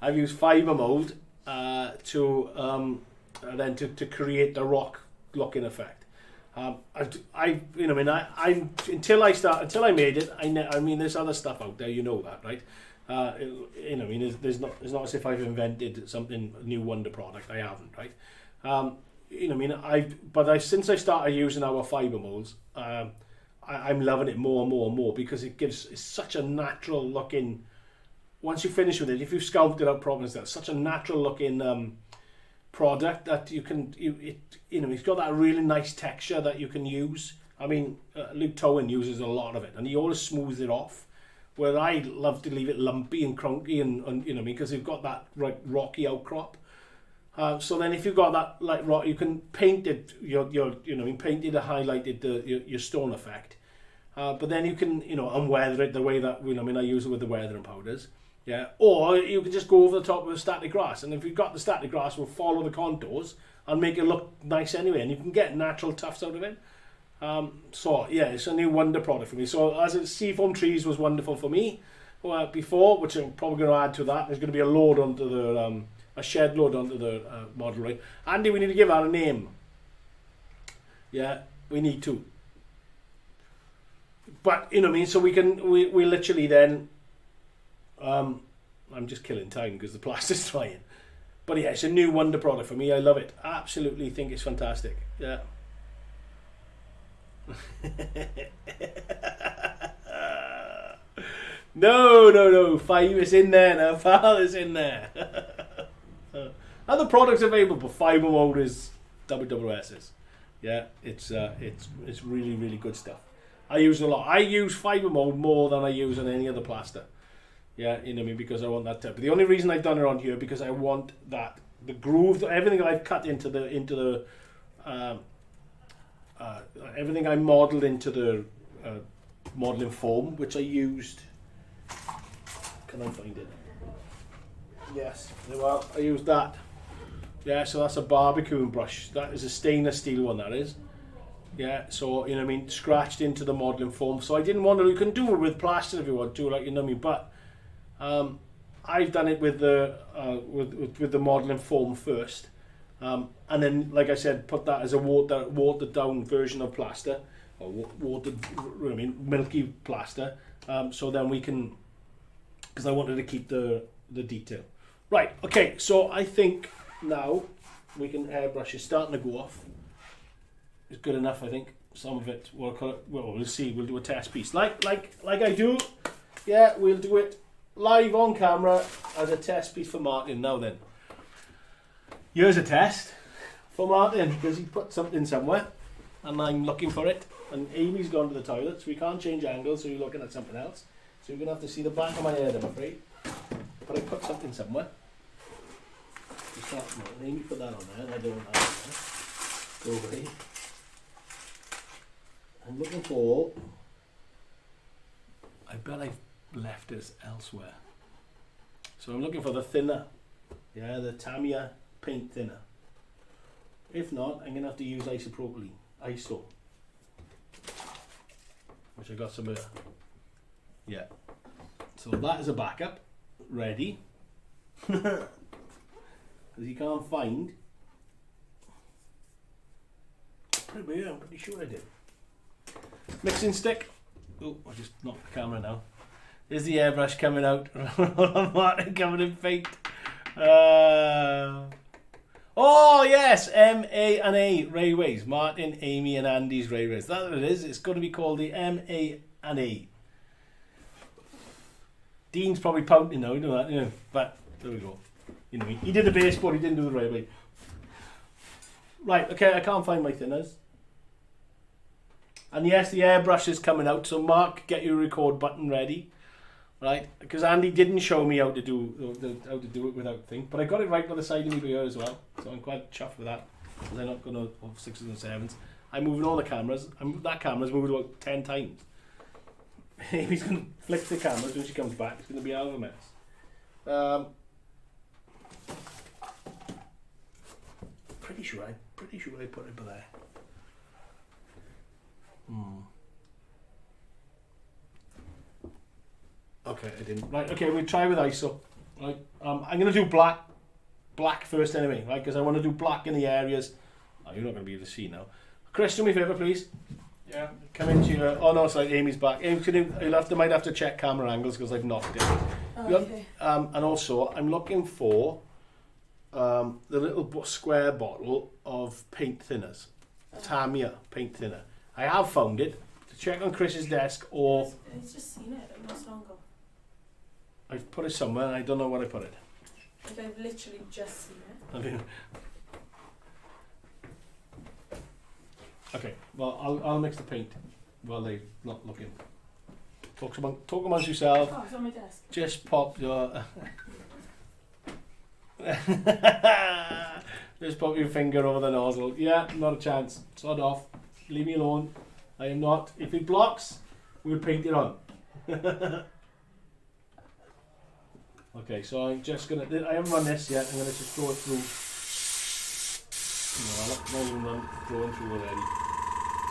I've used fibre mould to create the rock looking effect. Until I made it, there's other stuff out there, that, right? It's not as if I've invented something new wonder product. I haven't, right? Since I started using our fibre molds, I'm loving it more and more and more, because it's such a natural looking. Once you finish with it, if you've sculpted out properly, that's such a natural looking product that it's got that really nice texture that you can use. Luke Towan uses a lot of it, and he always smooths it off. Where I love to leave it lumpy and crunky, and because you've got that rocky outcrop. So then, if you've got that rock, you can paint it. Painted or highlighted your stone effect. But then you can unweather it the way that I use it with the weathering powders. Yeah, or you can just go over the top with a static grass, and if you've got the static grass, we'll follow the contours and make it look nice anyway, and you can get natural tufts out of it. So yeah, it's a new wonder product for me. So as seafoam trees was wonderful for me before, which I'm probably going to add to that. There's going to be a load onto the a shed load onto the model, right? Andy, we need to give that a name. Yeah, we need to. But so we literally then. I'm just killing time because the plaster's drying. But yeah, it's a new wonder product for me. I love it. Absolutely think it's fantastic. Yeah. No. 5 is in there now. 5 is in there. Other products available, fibre mold is WWS's. Yeah, it's really, really good stuff. I use a lot. I use fibre mold more than I use on any other plaster. Yeah, because I want that type. But the only reason I've done it on here because I want that the groove, everything I've cut into the everything I modelled into the modelling foam, which I used. Can I find it? Yes, well, I used that. Yeah, so that's a barbecuing brush. That is a stainless steel one. That is. Yeah, so scratched into the modelling foam. So I didn't want to. You can do it with plaster if you want to, but. I've done it with the modelling foam first, and then, like I said, put that as a watered down version of plaster, or milky plaster. So then we can, because I wanted to keep the detail. Right. Okay. So I think now we can airbrush. It's starting to go off. It's good enough, I think. Some of it. We'll see. We'll do a test piece, like I do. Yeah, we'll do it. Live on camera as a test piece for Martyn. Now then, here's a test for Martyn because he put something somewhere and I'm looking for it, and Amy's gone to the toilet, so we can't change angles, so you're looking at something else, so you're going to have to see the back of my head, I'm afraid, but I put something somewhere. Amy put that on there, I don't want that on there. Go away. I'm looking for, I bet I've left it elsewhere. So I'm looking for the thinner. Yeah, the Tamiya paint thinner. If not, I'm going to have to use isopropylene. ISO. Which I got some of. Yeah. So that is a backup. Ready. Because you can't find. I'm pretty sure I did. Mixing stick. Oh, I just knocked the camera now. There's the airbrush coming out. Martyn coming in faked. Oh yes, M-A and A Railways. Martyn, Amy and Andy's Railways. That's what it is. It's going to be called the M-A and A. Dean's probably pouting now, that, but there we go. He did the baseboard, he didn't do the railway. Right, okay, I can't find my thinners. And yes, the airbrush is coming out, so Mark, get your record button ready, right? Because Andy didn't show me how to do it without thing, but I got it right by the side of me here as well, so I'm quite chuffed with that. Because I'm not going to have 6s and 7s. I'm moving all the cameras. That camera's moved about 10 times. Amy's going to flick the cameras when she comes back. It's going to be out of a mess. Pretty sure I put it there. Okay, I didn't. Right, okay, we'll try with ISO. Right, I'm going to do black first anyway, right? Because I want to do black in the areas. Oh, you're not going to be able to see now. Chris, do me a favour, please. Yeah. Come into your. Oh no, it's like Amy's back. Amy, might have to check camera angles because I've knocked it. Okay. And also, I'm looking for the little square bottle of paint thinners, Tamiya paint thinner. I have found it. To check on Chris's desk, or I've just seen it not so long ago. I've put it somewhere and I don't know where I put it. Like I've literally just seen it. Okay, well I'll mix the paint while they're not looking. Talk amongst yourself. Oh, it's on my desk. Just pop your just pop your finger over the nozzle. Yeah, not a chance. Sod off. Leave me alone. I am not. If it blocks, we'll paint it on. Okay, so I'm just gonna. I haven't run this yet. I'm gonna just throw it through. No, I'm not even throwing through already.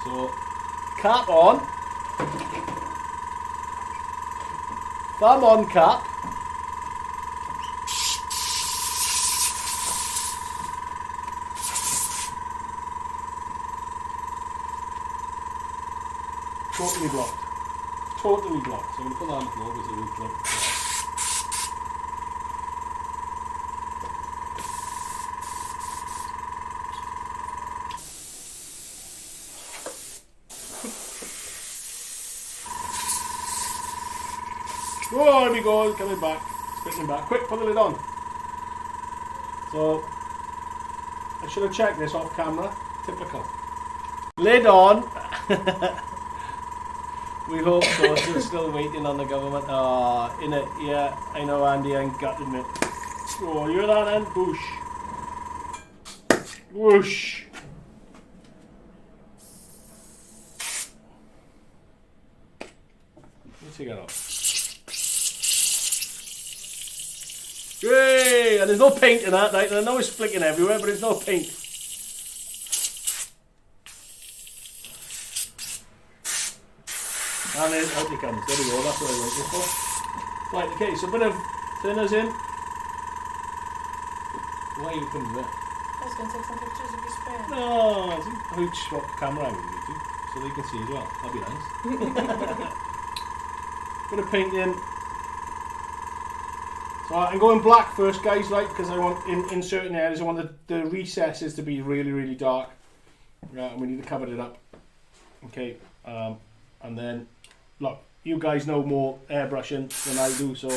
So, cap on. Thumb on cap. Totally blocked. Totally blocked. So I'm going to put that on the floor because it will block. Oh, there we go, coming back, spitting back. Quick, put the lid on. So, I should have checked this off camera. Typical. Lid on. We hope so. We're still waiting on the government. In it, yeah, I know, Andy, I'm gutted it. Oh, you hear that then? Whoosh. Whoosh. Let's take it off. Yay! And there's no paint in that, right? I know it's flicking everywhere, but there's no paint. And then out it comes. There we go, that's what I went for. Right, okay, so a bit of thinners in. Why are you coming there? I was going to take some pictures of you spraying. No, I'll swap the camera angle with you, so they can see as well. That'd be nice. Bit of paint in. So I'm going black first, guys, right? Because I want in certain areas I want the recesses to be really, really dark. Right, and we need to cover it up. Okay, and then look, you guys know more airbrushing than I do, so.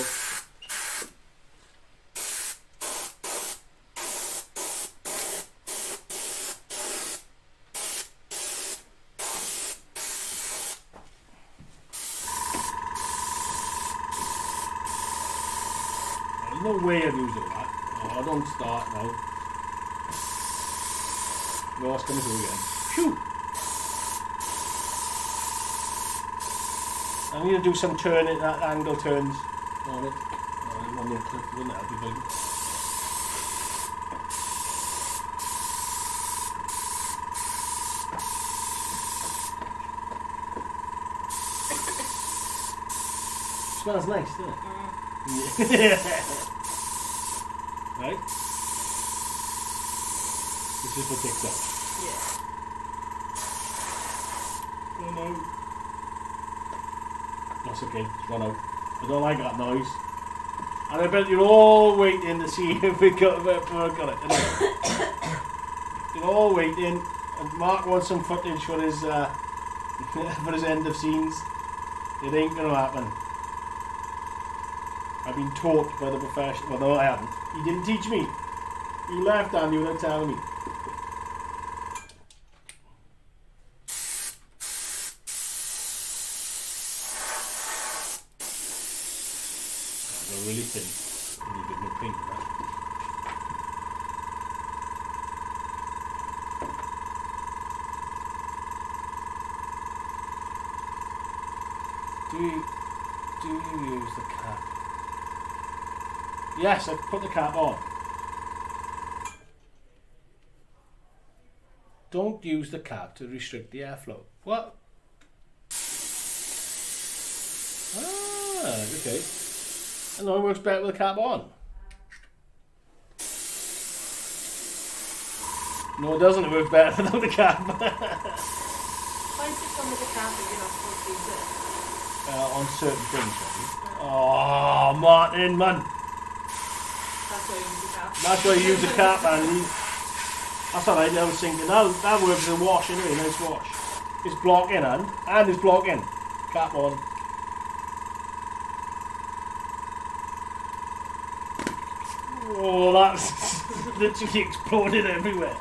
There's no way of using that. Oh, don't start now. No, it's coming through again. Phew! I need to do some turning, angle turns on it. I'm on the clip, wouldn't help you, baby. Smells nice, doesn't it? Yeah. Right? This is for TikTok. Yeah. Oh no. That's okay, it's run out. I don't like that noise. And I bet you're all waiting to see if we got it. Anyway. You're all waiting, and Mark wants some footage for his for his end of scenes. It ain't gonna happen. I've been taught by the professional. Well, no, I haven't. He didn't teach me. You left, Andy, without telling me. They're really thin. You need a bit more paint than that. Do you use the cap? Yes, I put the cap on. Don't use the cap to restrict the airflow. What? Ah, okay. I know it works better with the cap on. No, it doesn't. It works better without the cap. Why is it come with the cap if you're not supposed to use it? On certain things, maybe. Oh, Martyn, man. That's why you use the cap. That's why you use the cap, Andy. That's alright, I was thinking. That works as a wash anyway, nice wash. It's blocking, and it's blocking. Cap on. Oh, that's literally exploded everywhere.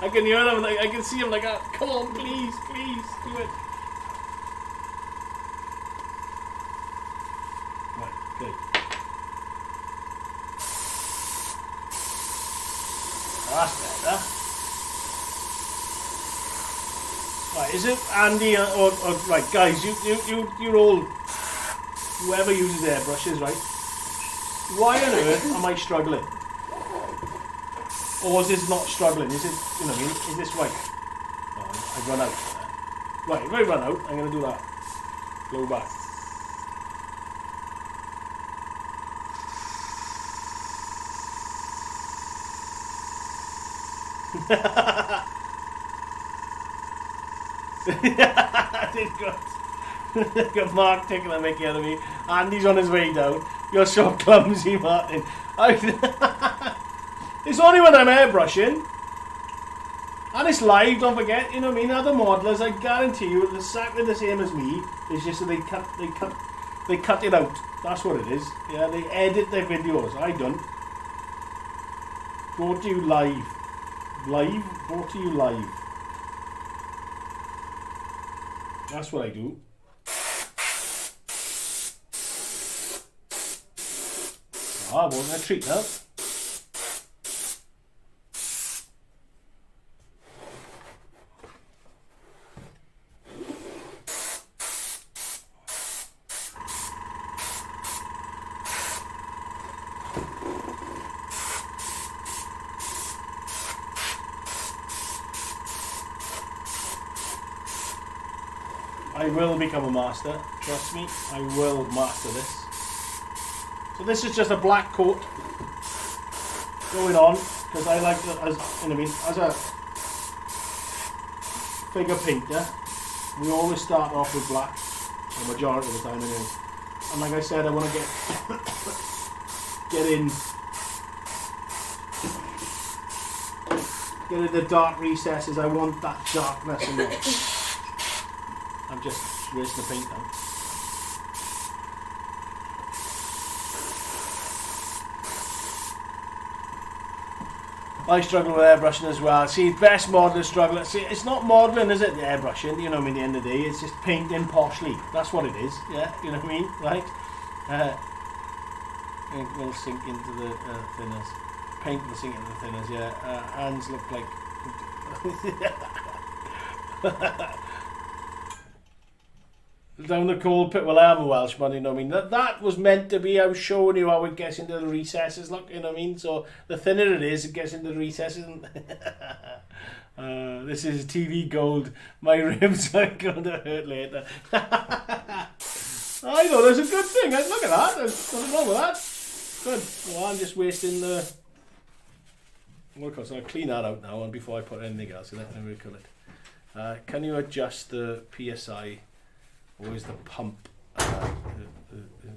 I can hear him, like, I can see him like, oh, come on, please, please, do it. Right, good. That's better. Right, is it Andy or right, guys? You're all, whoever uses airbrushes, right? Why on earth am I struggling? Or is this not struggling? Is it, you know what I mean? Is this right? Oh, I've run out. Right, if I run out, I'm going to do that. Go back. I did good. Got Mark taking the mickey out of me. Andy's on his way down. You're so clumsy, Martyn. It's only when I'm airbrushing. And it's live, don't forget. You know what I mean? Other modelers, I guarantee you, they're exactly the same as me. It's just that they cut it out. That's what it is. Yeah, they edit their videos. I don't. Go to you live. Live? Go to you live. That's what I do. Ah, wasn't a treat now. I will become a master, trust me, I will master this. So this is just a black coat going on, because I like to, as you know, I mean, as a figure painter, we always start off with black, the majority of the time anyway. And like I said, I want to get in the dark recesses. I want that darkness in there. I'm just wasting the paint now. I struggle with airbrushing as well. See, best modelers struggle. See, it's not modelling, is it, the airbrushing? You know what I mean, at the end of the day, it's just painting poshly. That's what it is, yeah? You know what I mean, right? It will sink into the thinners. Paint will sink into the thinners, yeah. Hands look like... Down the cold pit. Well, I'm a Welshman, you know what I mean. That was meant to be. I was showing you how it gets into the recesses. Look, you know what I mean. So the thinner it is, it gets into the recesses. This is TV gold. My ribs are going to hurt later. I know that's a good thing. Look at that. There's nothing wrong with that. Good. Well, I'm just wasting the. Well, of course, I'll clean that out now, and before I put anything else in it, I'm going to call it. Can you adjust the PSI? Or is the pump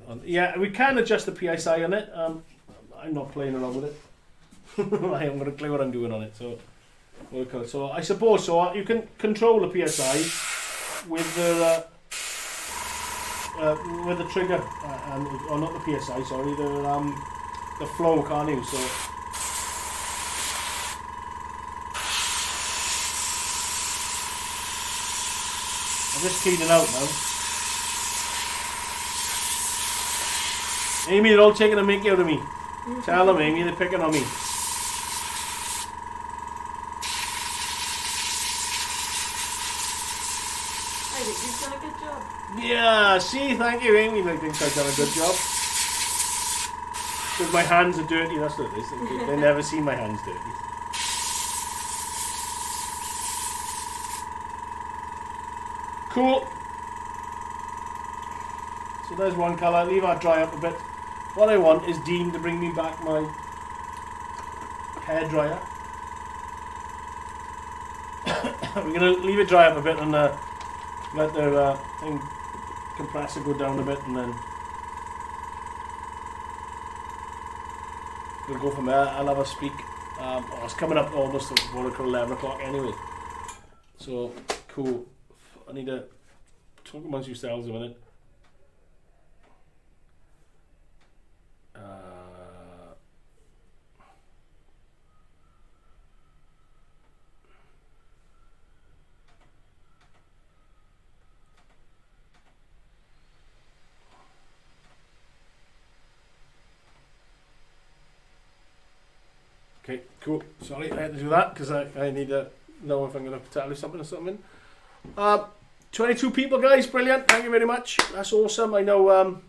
on? Yeah, we can adjust the PSI on it. I'm not playing around with it. I haven't got a clue what I'm doing on it. So I suppose so. You can control the PSI with the trigger, or not the PSI. Sorry, the flow, can't you? So. just cleaning out now. Amy, they're all taking a mickey out of me. Tell them, Amy, they're picking on me. I think you've done a good job. Yeah, see, thank you, Amy. I think I've done a good job. Because my hands are dirty, that's what it is. They never see my hands dirty. Cool. So there's one colour. Leave that dry up a bit. What I want is Dean to bring me back my hair dryer. We're going to leave it dry up a bit and let the compressor go down a bit, and then we'll go from there. I'll have a speak. It's coming up almost at 11 o'clock anyway. So, cool. I need to talk amongst yourselves a minute. Okay, cool. Sorry, I had to do that because I need to know if I'm going to tell you something or something. 22 people, guys. Brilliant. Thank you very much. That's awesome. I know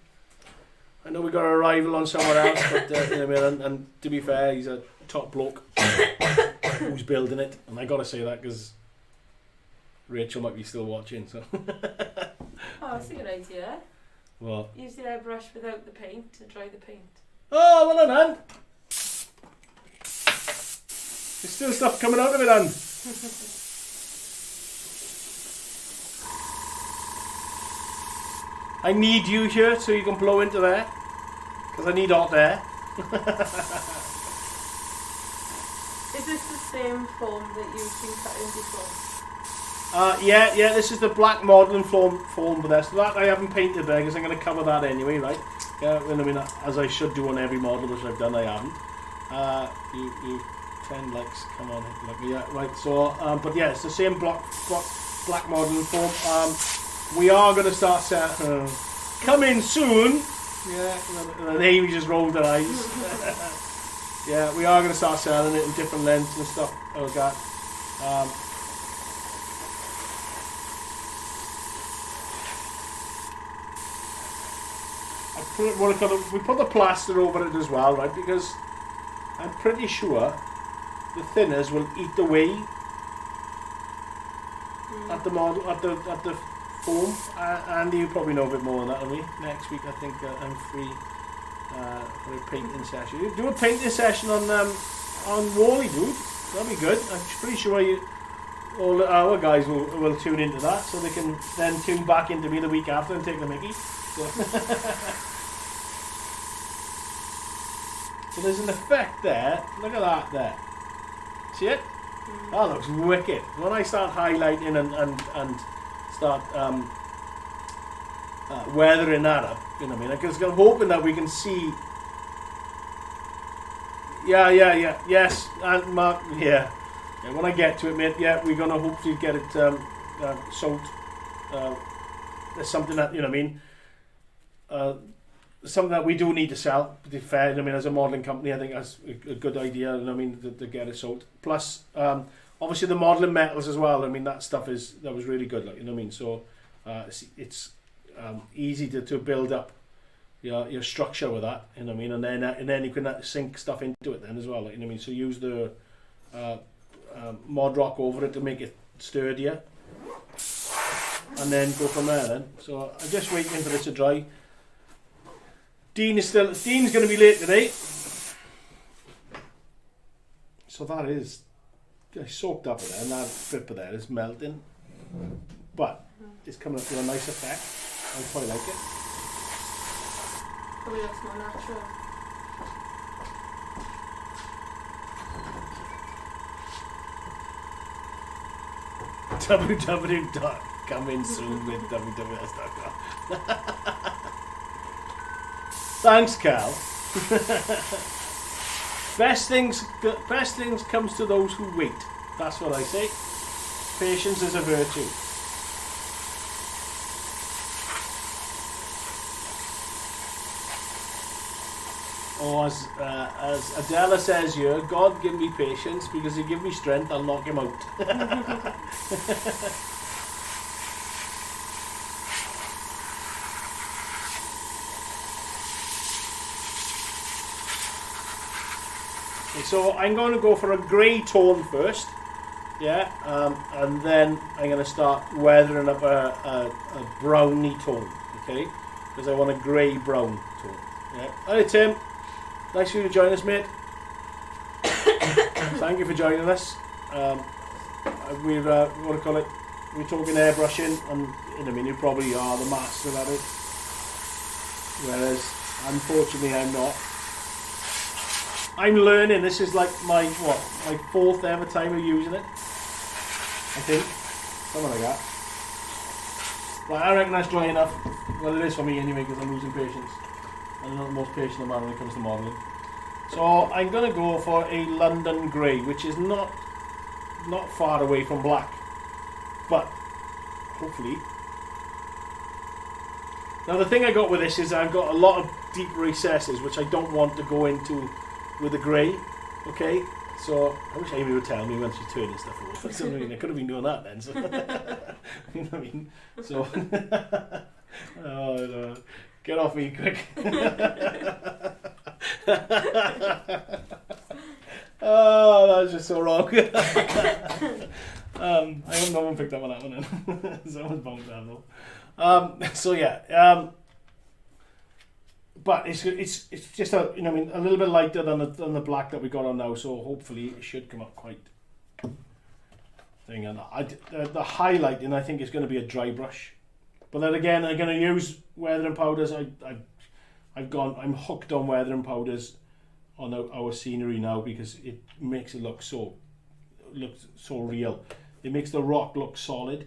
we got a rival on somewhere else, but you know, and to be fair, he's a top bloke who's building it, and I got to say that because Rachel might be still watching. So. Oh, that's a good idea. What? Use the airbrush without the paint to dry the paint. Oh, well done, Anne. There's still stuff coming out of it, Anne. I need you here so you can blow into there, because I need hot air. Is this the same form that you've been cutting before? Yeah, this is the black modelling form for this. That I haven't painted there because I'm going to cover that anyway, right? Yeah, I mean, as I should do on every model which I've done, I haven't. You 10 likes, come on, look, yeah, right. So, but yeah, it's the same black modelling form. We are going to start selling. Coming soon. Yeah, and Amy just rolled her eyes. Yeah, we are going to start selling it in different lengths and stuff. Oh God. We put the plaster over it as well, right? Because I'm pretty sure the thinners will eat away at the model, at the foam. Andy, you probably know a bit more on that than me. Next week, I think I'm free for a painting session. You do a painting session on Wally, dude. That'll be good. I'm pretty sure all our guys will tune into that, so they can then tune back into me the week after and take the mickey. So, so there's an effect there. Look at that there. See it? That looks wicked. When I start highlighting and start weathering that up, you know what I mean? Because I'm hoping that we can see. Yeah. Yes, and Mark. Yeah. When I get to it, mate. Yeah, we're gonna hopefully get it sold. There's something that, you know what I mean. Something that we do need to sell, to be fair. I mean, as a modelling company, I think that's a good idea, you know what I mean, to get it sold. Plus, obviously the modelling metals as well. I mean, that stuff that was really good, like, you know what I mean. So it's easy to build up your structure with that, you know what I mean, and then you can sink stuff into it then as well, like, you know what I mean. So use the mod rock over it to make it sturdier, and then go from there. Then, so I'm just waiting for it to dry. Dean's going to be late today, so that is soaked up in there, and that paper there is melting, but it's coming up with a nice effect. I quite like it. Probably looks more natural. Coming soon with WWS.com. Thanks, Cal. Best things comes to those who wait. That's what I say. Patience is a virtue. Or as Adela says here, God give me patience, because He give me strength, I'll knock him out. Okay, so I'm going to go for a grey tone first, yeah, and then I'm going to start weathering up a browny tone, okay, because I want a grey brown tone. Yeah. Alright, Tim, nice for you to join us, mate. Thank you for joining us. We're what do you call it? We're talking airbrushing, and you probably are the master at it, whereas unfortunately I'm not. I'm learning. This is like my fourth ever time of using it, I think, something like that. But I reckon that's dry enough. Well, it is for me anyway, because I'm losing patience. I'm not the most patient man when it comes to modelling. So I'm going to go for a London grey, which is not far away from black, but hopefully. Now the thing I got with this is I've got a lot of deep recesses, which I don't want to go into with the grey, okay? So I wish Amy would tell me when she's turning stuff over. I could have been doing that then. So you know what I mean? So oh no. Get off me quick. Oh, that was just so wrong. I hope no one picked up on that one then. Someone's bound that though. So yeah. But it's just a a little bit lighter than the black that we got on now, so hopefully it should come up quite thing. And the highlighting I think is going to be a dry brush, but then again I'm going to use weathering powders. I'm hooked on weathering powders on our scenery now, because it makes it look so real. It makes the rock look solid.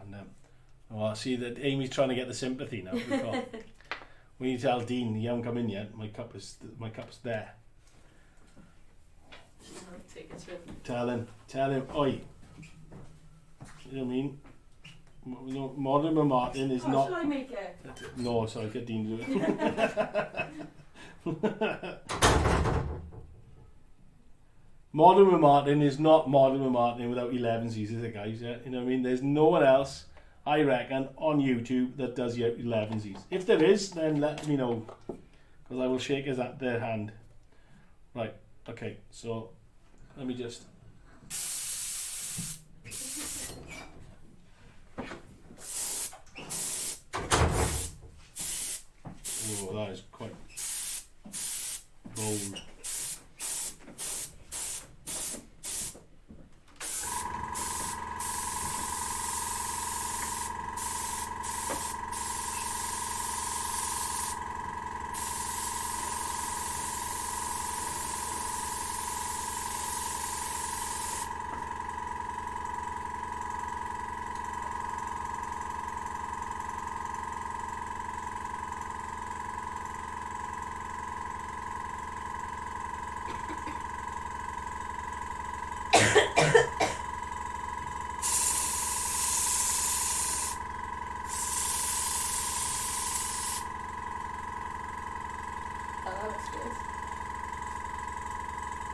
And see that Amy's trying to get the sympathy now. When you tell Dean you haven't come in yet, my cup's there. Tell him, oi. You know what I mean? Modern with Martyn is not. Shall I make it? No, sorry, get Dean to do it. Modern with Martyn is not Modern with Martyn without 11s, is it, guys? Yeah? You know what I mean? There's no one else, I reckon, on YouTube that does 11s. If there is, then let me know, because I will shake their hand. Right, okay, so let me just. Oh, that is quite bold.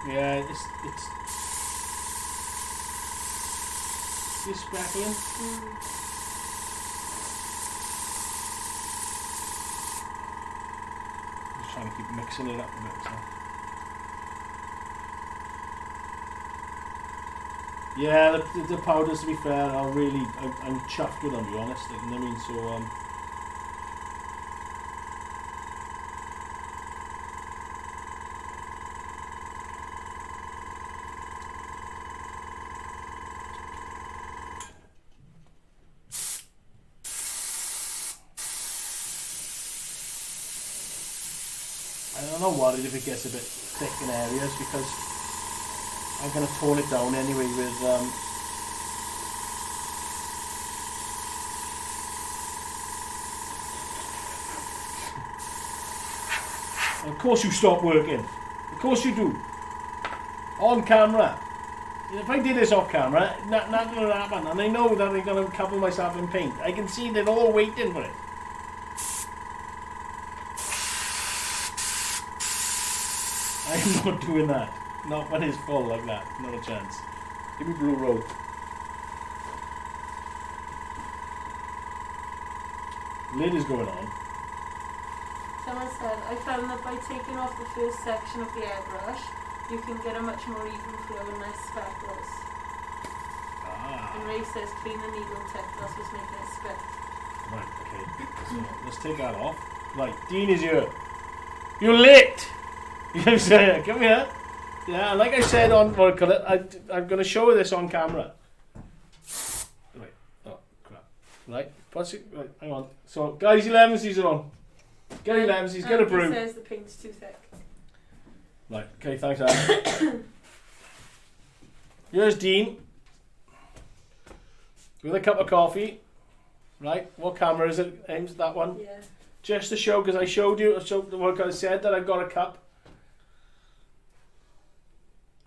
Yeah, it's speckling. Just trying to keep mixing it up a bit. So. Yeah, the powders, to be fair, are really I'm chuffed with them, to be honest. You know what I mean? So I'm not worried if it gets a bit thick in areas, because I'm going to tone it down anyway with of course you stop working. Of course you do. on camera. If I did this off camera, nothing will happen. And I know that I'm going to cover myself in paint. I can see they're all waiting for it. I'm not doing that. Not when it's full like that. Not a chance. Give me blue road. Lid is going on. Someone said, I found that by taking off the first section of the airbrush, you can get a much more even flow and nice speckles. And Ray says, clean the needle tip, that's what's making it speck. Right, okay. So let's take that off. Right, Dean is here. You're late! You know what I'm saying? Come here. Yeah, like I said on I'm going to show this on camera. Right. Oh, crap. Right. Right, hang on. So, guys, 11s are on. Get 11s, get a broom. He says the paint's too thick. Right, okay, thanks, Adam. Here's Dean. With a cup of coffee. Right, what camera is it? Aims at that one? Yeah. Just to show, because I showed what I said that I got a cup.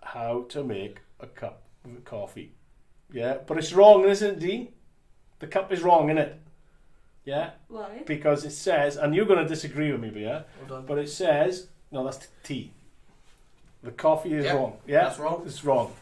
How to make a cup of coffee. Yeah, but it's wrong, isn't it, Dean? The cup is wrong, isn't it? Yeah? Why? Because it says, and you're going to disagree with me, but it says, no, that's tea. The coffee is wrong. Yeah, that's wrong. It's wrong.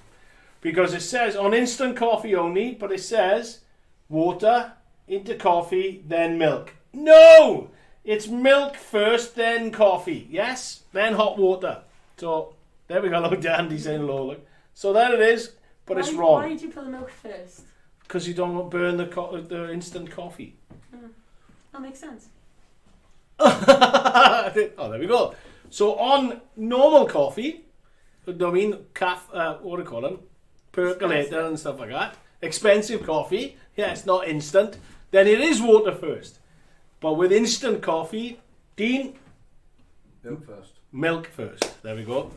Because it says on instant coffee only, but it says water into coffee, then milk. No! It's milk first, then coffee. Yes? Then hot water. So, there we go. Look, Andy's saying low. Look. So there it is, but it's wrong. Why did you put the milk first? Because you don't want to burn the instant coffee. That makes sense. Oh, there we go. So on normal coffee, what do you call them? Percolator and stuff like that. Expensive coffee. Yeah, it's not instant. Then it is water first. But with instant coffee, Dean? Milk first. Milk first. There we go.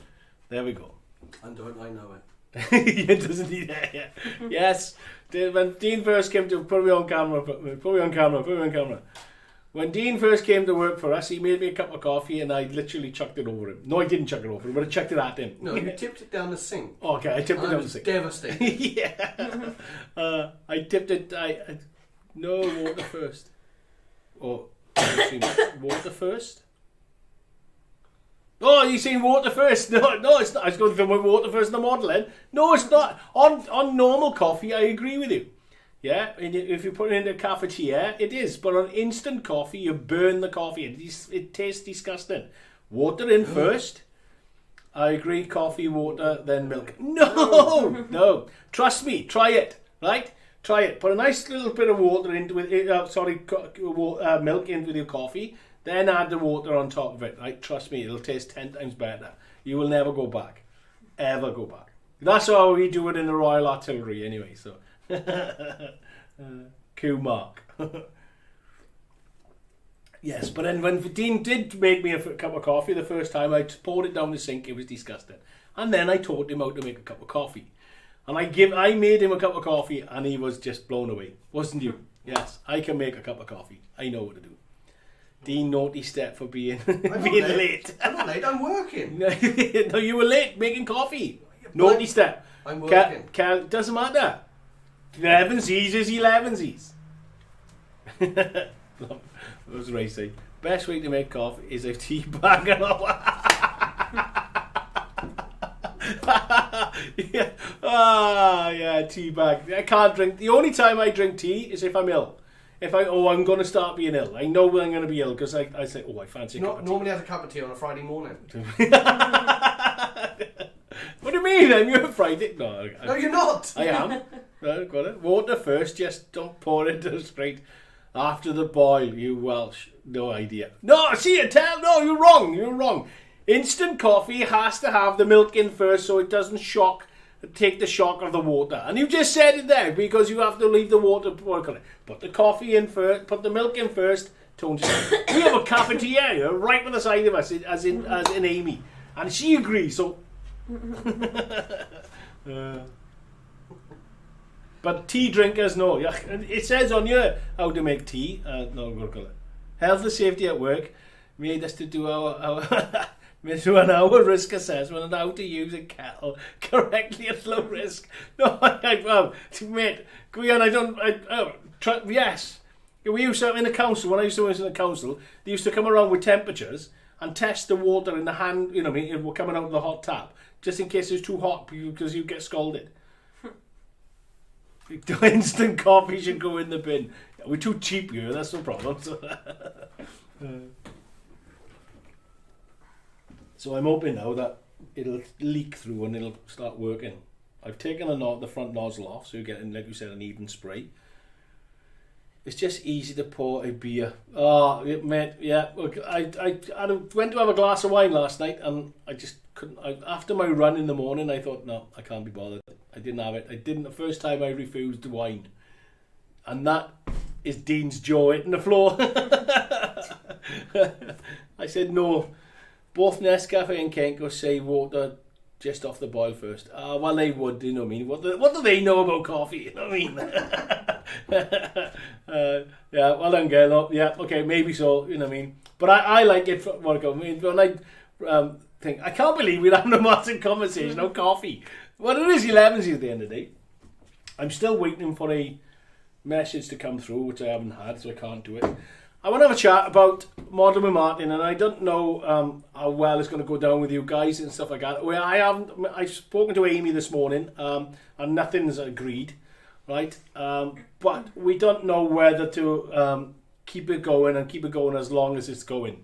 There we go. And don't I know it? It doesn't need that. Yeah. Yes. When Dean first came to put me on camera. When Dean first came to work for us, he made me a cup of coffee and I literally chucked it over him. No, I didn't chuck it over him, but I chucked it at him. No, you tipped it down the sink. Okay, I tipped it down the sink. Devastated. Yeah. I tipped it. No, water first. Or water first? Oh, you're saying water first? No, it's not. I was going to film water first in the modelling. No, it's not. On normal coffee, I agree with you. Yeah, and if you put it in a cafetiere, it is. But on instant coffee, you burn the coffee. It tastes disgusting. Water in first. I agree. Coffee, water, then milk. No. Trust me. Try it. Right? Try it. Put a nice little bit of water into it. Milk in with your coffee. Then add the water on top of it. Right? Trust me. It'll taste 10 times better. You will never go back. Ever go back. That's how we do it in the Royal Artillery anyway. So. Q mark. Yes, but then when Dean did make me a cup of coffee the first time, I poured it down the sink. It was disgusting. And then I taught him how to make a cup of coffee. And I made him a cup of coffee and he was just blown away. Wasn't you? Yes, I can make a cup of coffee. I know what to do. Dean, naughty step for being late. I'm not late, I'm working. No, you were late making coffee. Naughty step. I'm working. Doesn't matter. 11sies is 11sies. What was Ray saying? Best way to make coffee is a tea bag. Yeah. Yeah, tea bag. I can't drink. The only time I drink tea is if I'm ill. I'm going to start being ill. I know I'm going to be ill because I say, I fancy a cup of tea. Normally has a cup of tea on a Friday morning. What do you mean? I'm your Friday. No, you're not. I am. No, got it. Water first. Just don't pour it straight after the boil. You Welsh. No idea. No, see it. No, you're wrong. You're wrong. Instant coffee has to have the milk in first so it doesn't take the shock of the water. And you just said it there because you have to leave the water. Put the coffee in first. Put the milk in first. We have a cafetiere right by the side of us, as in Amy, and she agrees. So. But tea drinkers know. It says on here how to make tea. No, I'm going to call it health and safety at work made us to do our Into an hour risk assessment on how to use a kettle correctly at low risk. No, mate, go on, yes. We used to, in the council, when I used to work in the council, they used to come around with temperatures and test the water in the hand, you know what I mean, it was coming out of the hot tap, just in case it's too hot, because you get scalded. Instant coffee should go in the bin. We're too cheap here, that's no problem. So I'm hoping now that it'll leak through and it'll start working. I've taken the front nozzle off, so you're getting, like you said, an even spray. It's just easy to pour a beer. Oh, mate, yeah. Look, I went to have a glass of wine last night, and I just couldn't. After my run in the morning, I thought, no, I can't be bothered. I didn't have it. The first time I refused the wine. And that is Dean's jaw hitting the floor. I said, no. Both Nescafe and Kenko say water just off the boil first. Well, they would, you know what I mean? What do they know about coffee? You know what I mean? Yeah, well done, girl. Yeah, okay, maybe so, you know what I mean? But I like it, when I think, I can't believe we're having a massive conversation on coffee. Well, it is 11s at the end of the day. I'm still waiting for a message to come through, which I haven't had, so I can't do it. I want to have a chat about Modern with Martyn, and I don't know how well it's going to go down with you guys and stuff like that. Well, I've spoken to Amy this morning, and nothing's agreed, right? But we don't know whether to keep it going as long as it's going,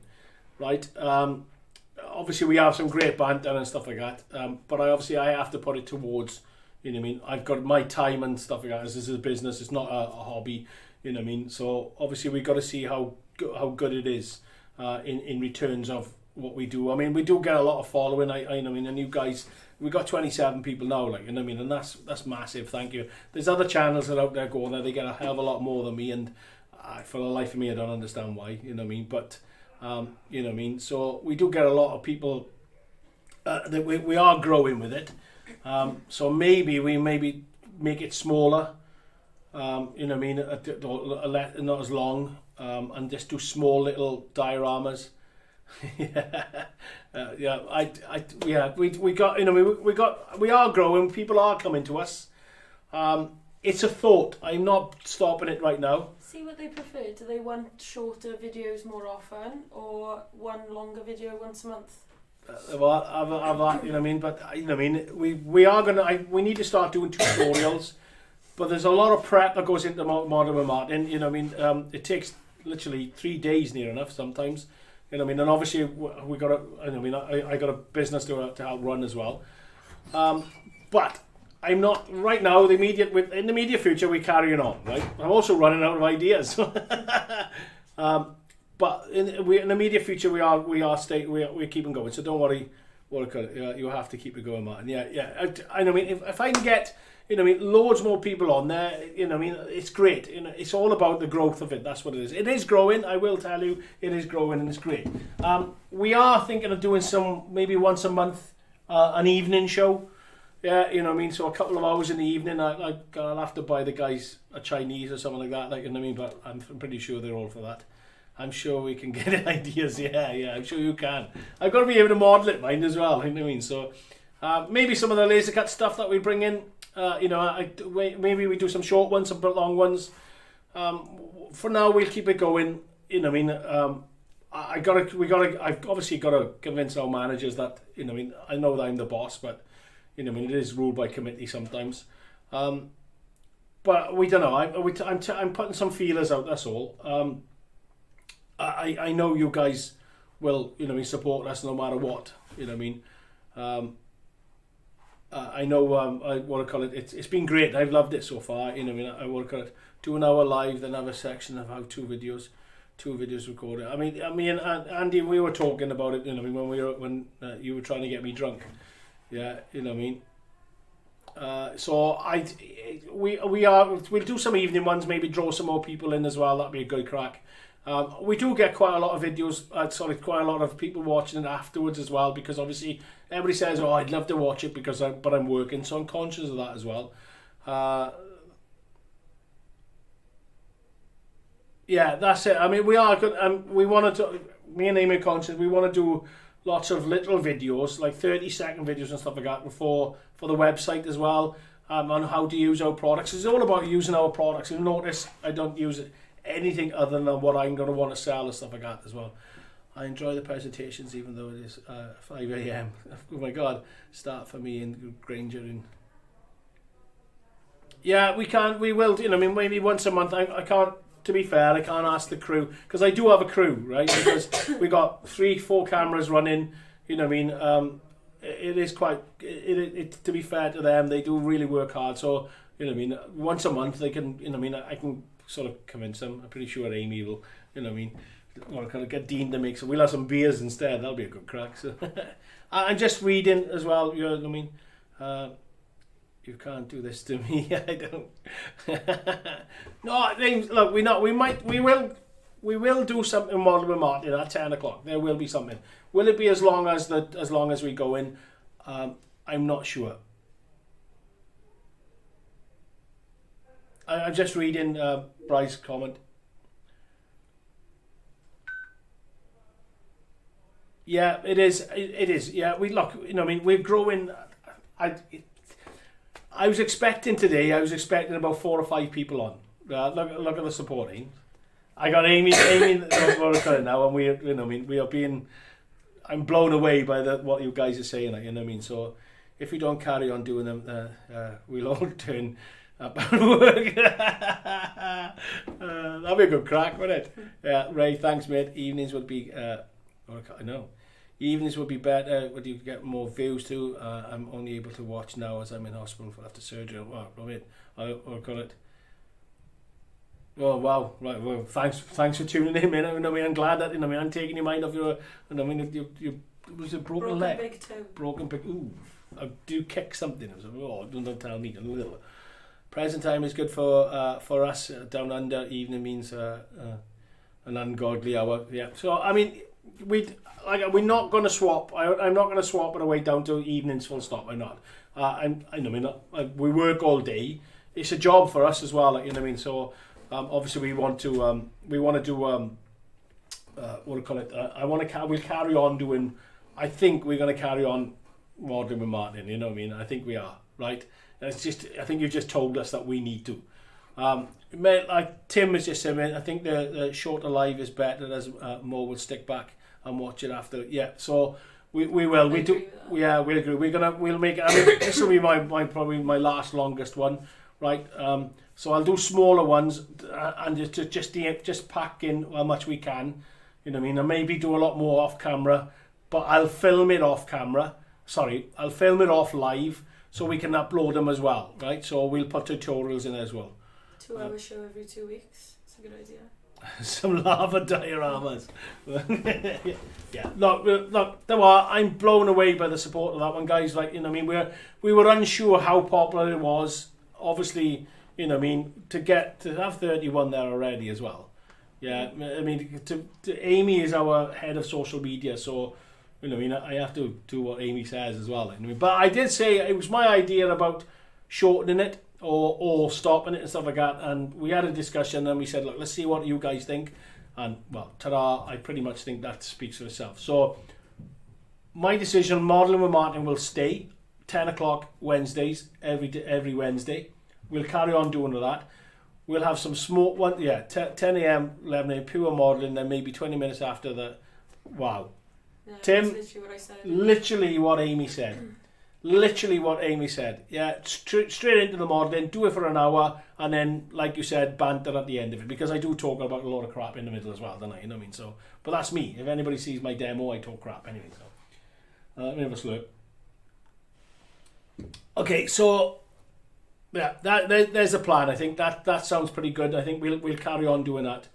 right? Obviously, we have some great banter and stuff like that, but I have to put it towards, you know what I mean? I've got my time and stuff like that. This is a business, it's not a hobby. You know what I mean? So obviously we've got to see how good it is in returns of what we do. I mean, we do get a lot of following. I know, I mean, and you guys, we got 27 people now, like, you know what I mean? And that's massive. Thank you. There's other channels that are out there going there. They get a hell of a lot more than me, and for the life of me, I don't understand why. You know what I mean? But you know what I mean? So we do get a lot of people that we are growing with it. So maybe we make it smaller. You know what I mean, not as long, and just do small little dioramas. We got, you know, we are growing. People are coming to us. It's a thought. I'm not stopping it right now. See what they prefer. Do they want shorter videos more often, or one longer video once a month? Well, I've that, you know what I mean. But you know what I mean. We need to start doing tutorials. But there's a lot of prep that goes into Modern with Martyn. You know what I mean? It takes literally 3 days near enough sometimes. You know what I mean? And obviously we got a, I mean, I got a business to help run as well. But I'm not right now. In the immediate future, we're carrying on. Right? I'm also running out of ideas. But in the immediate future, we're keeping going. So don't worry. You have to keep it going, Martyn. Yeah. I know. I mean, if I can get, you know what I mean, loads more people on there, you know what I mean, it's great. You know, it's all about the growth of it. That's what it is. It is growing, I will tell you. It is growing and it's great. We are thinking of doing maybe once a month, an evening show. Yeah, you know what I mean, so a couple of hours in the evening. I'll have to buy the guys a Chinese or something like that, like, you know what I mean, but I'm pretty sure they're all for that. I'm sure we can get ideas, yeah, I'm sure you can. I've got to be able to model it, mind, as well, you know what I mean, so maybe some of the laser cut stuff that we bring in, you know, maybe we do some short ones, some long ones. For now, we'll keep it going. You know, I mean, I've obviously got to convince our managers that, you know, I know that I'm the boss, but you know, it is ruled by committee sometimes. But we don't know. I'm putting some feelers out. That's all. I know you guys will, you know, support us no matter what. You know what I mean. I know what I call it. It's been great. I've loved it so far. You know, I work at 2 an hour live, then have a section of how two videos recorded. I mean, Andy, we were talking about it. You know, when you were trying to get me drunk. Yeah, you know what I mean. So we'll do some evening ones. Maybe draw some more people in as well. That'd be a good crack. We do get quite a lot of videos, quite a lot of people watching it afterwards as well, because obviously everybody says, oh, I'd love to watch it but I'm working, so I'm conscious of that as well. Yeah, that's it. I mean, we are good. We wanted to, me and Amy are conscious, we want to do lots of little videos, like 30-second videos and stuff like that, for the website as well, on how to use our products. It's all about using our products. You'll notice I don't use anything other than what I'm going to want to sell and stuff like that as well. I enjoy the presentations, even though it is 5 a.m. Oh my God, start for me in Granger. Yeah, we will. You know, I mean, maybe once a month. I can't. To be fair, I can't ask the crew, because I do have a crew, right? Because we got 3-4 cameras running. You know what I mean? It is quite. To be fair to them, they do really work hard. So you know what I mean. Once a month, they can. You know what I mean. I can sort of convince them. I'm pretty sure Amy will. You know what I mean. Or kind of get Dean to make some. We'll have some beers instead. That'll be a good crack. So I'm just reading as well. You know what I mean. You can't do this to me. I don't. No, look, we will do something model with Martyn at 10 o'clock. There will be something. Will it be as long as we go in? I'm not sure. I'm just reading Bryce's comment. Yeah, it is. It is. Yeah, we look. You know, I mean, we're growing. I was expecting today. I was expecting about 4 or 5 people on. Look at the supporting. I got Amy. We're now, and we. You know, I mean, we are being. I'm blown away by what you guys are saying. You know what I mean? So, if we don't carry on doing them, we'll all turn up and work. That'll be a good crack, wouldn't it? Yeah, Ray. Thanks, mate. Evenings would be. I know. Evenings would be better. Would you get more views too? I'm only able to watch now as I'm in hospital after surgery. Wow, wait, I'll call it. Oh wow, right. Well, thanks for tuning in, man. I mean, I'm glad that I'm taking your mind off your. I mean, you was it broken leg? Big toe. Broken big. Ooh, I do kick something. I was like, oh, don't tell me. A little. Present time is good for us down under. Evening means an ungodly hour. Yeah. So I mean. We're not going to swap. I'm not going to swap it away down to evenings full stop. I'm not. We work all day. It's a job for us as well. You know what I mean. So obviously we want to do what do you call it? We'll carry on doing. I think we're going to carry on modelling with Martyn. You know what I mean. I think we are right. It's just. I think you've just told us that we need to. Like Tim was just saying, I think the shorter live is better as more will stick back and watch it after. Yeah, so we will. We do. Yeah, we agree. We'll make it. I mean, this will be my probably my last longest one, right? So I'll do smaller ones and just pack in how much we can. You know what I mean? And maybe do a lot more off camera, but I'll film it off camera. Sorry, I'll film it off live so we can upload them as well, right? So we'll put tutorials in as well. 2-hour show every 2 weeks. It's a good idea. Some lava dioramas. Yeah. Look. I'm blown away by the support of that one, guys. Like, you know, I mean, we were unsure how popular it was. Obviously, you know, I mean, to have 31 there already as well. Yeah. I mean, Amy is our head of social media, so you know, I mean, I have to do what Amy says as well. But I did say it was my idea about shortening it. Or stopping it and stuff like that, and we had a discussion and we said, look, let's see what you guys think, and well, ta-da, I pretty much think that speaks for itself. So my decision, modelling with Martyn will stay 10 o'clock Wednesdays, every Wednesday. We'll carry on doing that. We'll have some small one, 10 a.m, 11 a.m, pure modelling, then maybe 20 minutes after that. Wow. Yeah, Tim, that's literally what I said. Literally what Amy said. Literally what Amy said. Yeah, straight into the modelling, do it for an hour, and then, like you said, banter at the end of it, because I do talk about a lot of crap in the middle as well, don't I? You know what I mean? So, but that's me. If anybody sees my demo, I talk crap anyway. So, let me have a slurp. Okay, so yeah, there's a plan. I think that sounds pretty good. I think we'll carry on doing that.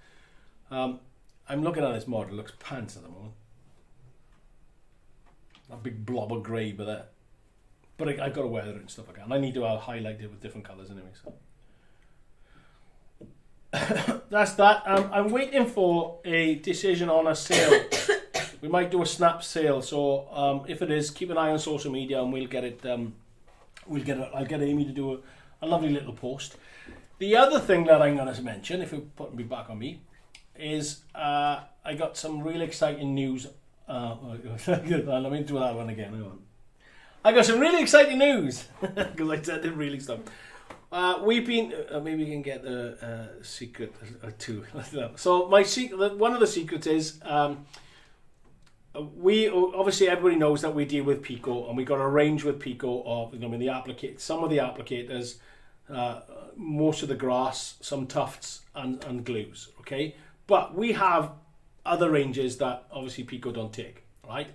I'm looking at this model. It looks pants at the moment. A big blob of grey, but I've got to weather it and stuff like that. And I need to highlight it with different colours anyway. So that's that. I'm waiting for a decision on a sale. We might do a snap sale. So if it is, keep an eye on social media and we'll get it. I'll get Amy to do a lovely little post. The other thing that I'm going to mention, if you put me back on me, is I got some really exciting news Let me do that one again. Hang on. I got some really exciting news because I said it really stuff. We've been maybe we can get the secret too. So my secret, one of the secrets is we obviously everybody knows that we deal with Pico and we got a range with Pico of some of the applicators, most of the grass, some tufts and glues. Okay, but we have other ranges that obviously Pico don't take, right?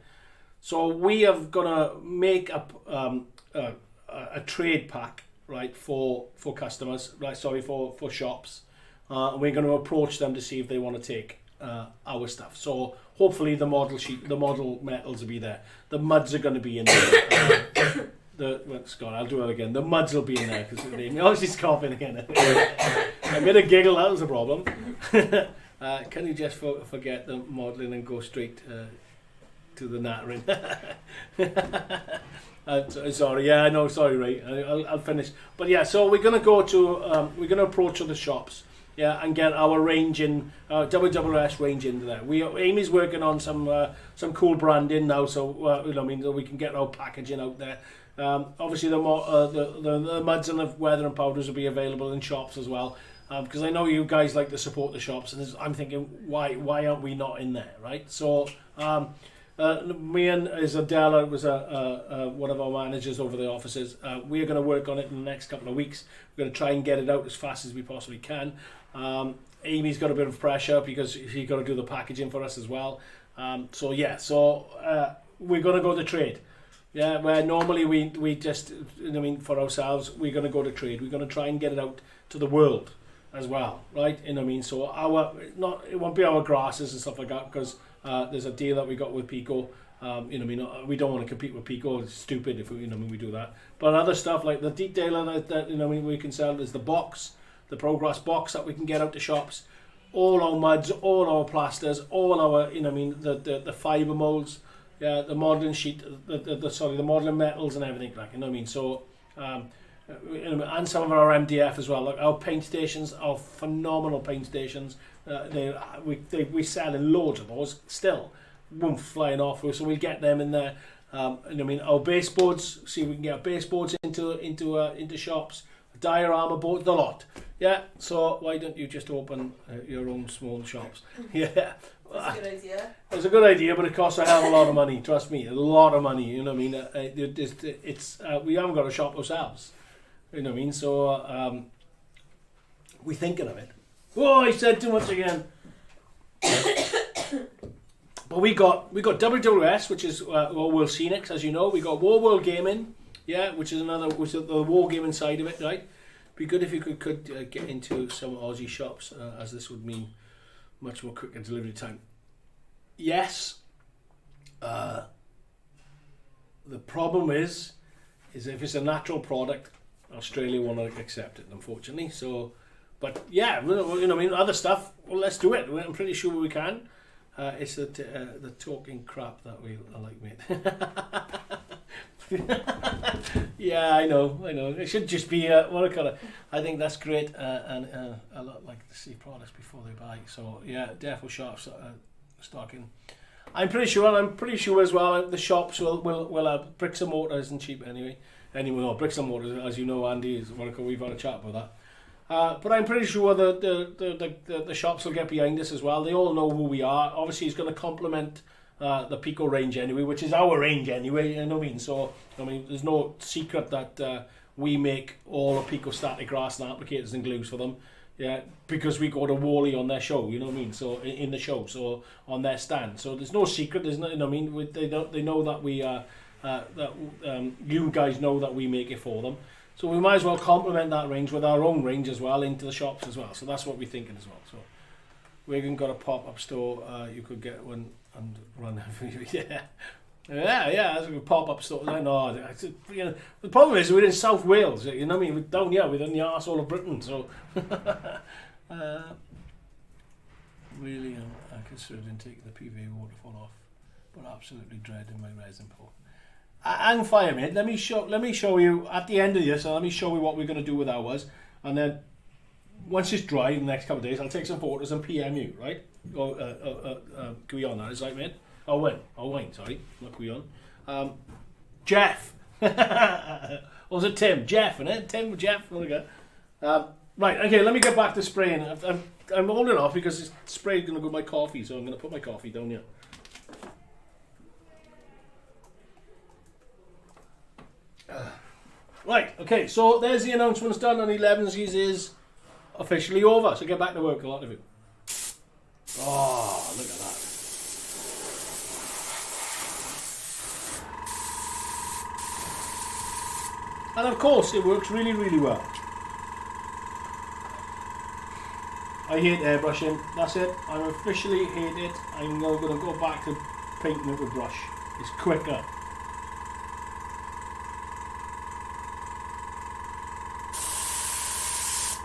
So we have gonna make up a trade pack, right, for customers, right? Sorry, for shops. And we're going to approach them to see if they want to take our stuff. So hopefully the model metals will be there. The muds are going to be in there. I'll do it again. The muds will be in there because she's coughing again. I made a giggle. That was a problem. Can you just forget the modelling and go straight to the nattering? Sorry, yeah, I know, sorry, Ray. I'll finish. But yeah, so we're gonna go to we're gonna approach other shops, yeah, and get our range in, WWS range into there. Amy's working on some cool branding now, so so we can get our packaging out there. Obviously, the muds and the weather and powders will be available in shops as well. Because I know you guys like to support the shops, and I'm thinking, why aren't we not in there, right? So. Me and Adela was one of our managers over the offices. We are going to work on it in the next couple of weeks. We're going to try and get it out as fast as we possibly can. Amy's got a bit of pressure because she's got to do the packaging for us as well. So we're going to go to trade. Yeah, where normally we just, for ourselves, we're going to go to trade. We're going to try and get it out to the world as well, right? So it won't be our grasses and stuff like that because there's a deal that we got with Pico. We don't want to compete with Pico. It's stupid if we do that. But other stuff like the detailer that we can sell is the box, the Progress box that we can get out to shops. All our muds, all our plasters, all our the fibre molds, yeah, the modelling sheet, the modelling metals and everything So. And some of our MDF as well. Like our paint stations are phenomenal paint stations. We sell in loads of those still, flying off. So we'll get them in there. Our baseboards. See, we can get our baseboards into shops. Diorama board, the lot. Yeah. So why don't you just open your own small shops? Yeah. That's a good idea. It's a good idea, but it costs a hell of a lot of money. Trust me, a lot of money. We haven't got a shop ourselves. So we're thinking of it. Oh, I said too much again. But we got WWS, which is WWScenics, as you know. We got War World Gaming, yeah, which is the wargaming side of it, right? Be good if you could get into some Aussie shops, as this would mean much more quicker delivery time. Yes. The problem is if it's a natural product, Australia won't accept it, unfortunately. So, but yeah, other stuff. Well, let's do it. I'm pretty sure we can. It's the talking crap that I like, mate. Yeah, I know. It should just be watercolor. I think that's great, and a lot like to see products before they buy. So yeah, definitely shops stocking. I'm pretty sure as well. The shops will have bricks and mortar isn't cheap anyway. Bricks and mortar, as you know, Andy, is we've had a chat about that. But I'm pretty sure the shops will get behind us as well. They all know who we are. Obviously, it's going to complement the Pico range anyway, which is our range anyway. So there's no secret that we make all the Pico static grass and applicators and glues for them. Yeah, because we go to Wally on their show. So in the show, so on their stand. So there's no secret. There's no. They know that we you guys know that we make it for them. So we might as well complement that range with our own range as well into the shops as well. So that's what we're thinking as well. So we've got a pop-up store. You could get one and run every yeah. That's a good pop-up store. I know. The problem is we're in South Wales. We're down here within the arsehole of Britain. So really, I considered taking the PVA waterfall off, but absolutely dreading my resin pull. Hang fire, mate. Let me show you at the end of this. So let me show you what we're going to do with ours, and then once it's dry in the next couple of days, I'll take some photos and PM you. Right? Go on that. Is that, mate? Wayne, sorry, not Guion. Jeff. Or was it Tim? Jeff, isn't it? Tim, Jeff, there we go. Right, okay, let me get back to spraying. I'm holding off because this spray is going to go with my coffee, so I'm going to put my coffee down here. Right, okay, so there's the announcements done, and 11sies is officially over, so get back to work, a lot of you. Oh, look at that. And of course, it works really, really well. I hate airbrushing, that's it. I officially hate it. I'm now going to go back to painting it with brush. It's quicker.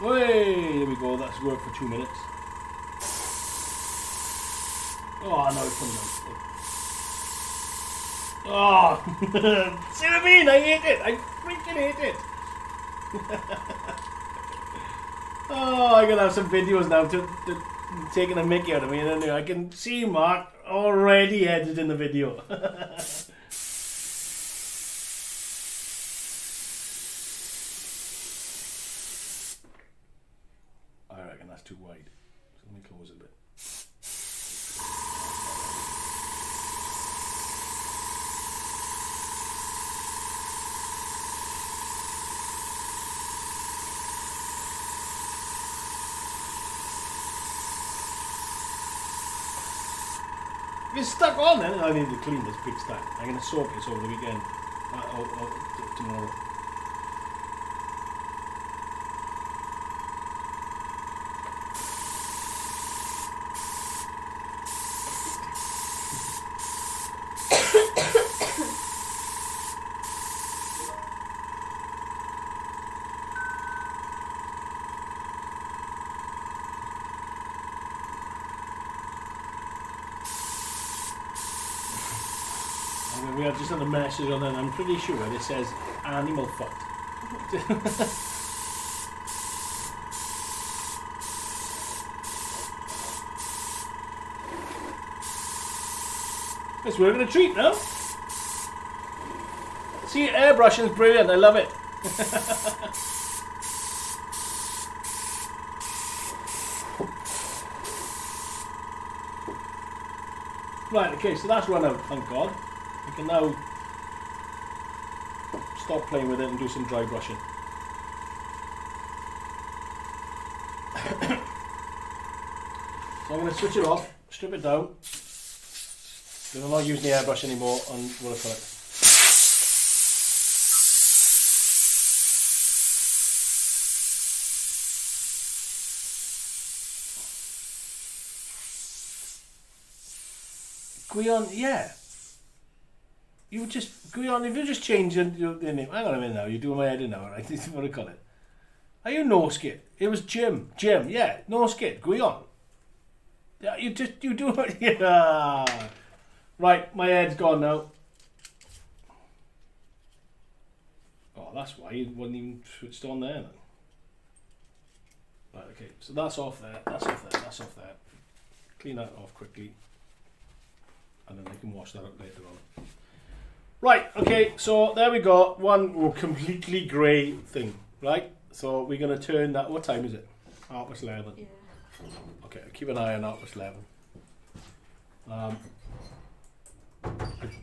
Way, there we go, that's worked for 2 minutes. Oh, no, it's coming out. Oh, see what I mean? I hate it. I freaking hate it. Oh, I'm going to have some videos now to taking a mickey out of me. And I can see Mark already editing the video. I reckon that's too wide. So let me close it a bit. It's stuck on then. I need to clean this big stack. I'm going to soak this over the weekend. Or tomorrow. We have just had a message on it, I'm pretty sure it says animal foot. It's working a treat now. See, airbrushing is brilliant, I love it. Right, okay, so that's run out, thank God. We can now stop playing with it and do some dry brushing. So I'm going to switch it off, strip it down. I'm not using the airbrush anymore on watercolor. Guion, yeah. You just, Guion, if you just change your name. Hang on a minute now, you're doing my head in now, right? This is what I call it. Are you no skit? It was Jim, yeah, no skit, Guion. Yeah, you do it, yeah. Right, my head's gone now. Oh, that's why it wasn't even switched on there then. Right, okay, so that's off there, that's off there, that's off there. Clean that off quickly. And then I can wash that up later on. Right, okay, so there we go. One completely grey thing, right? So we're going to turn that. What time is it? 11:30. Yeah. Okay, keep an eye on 11:30. I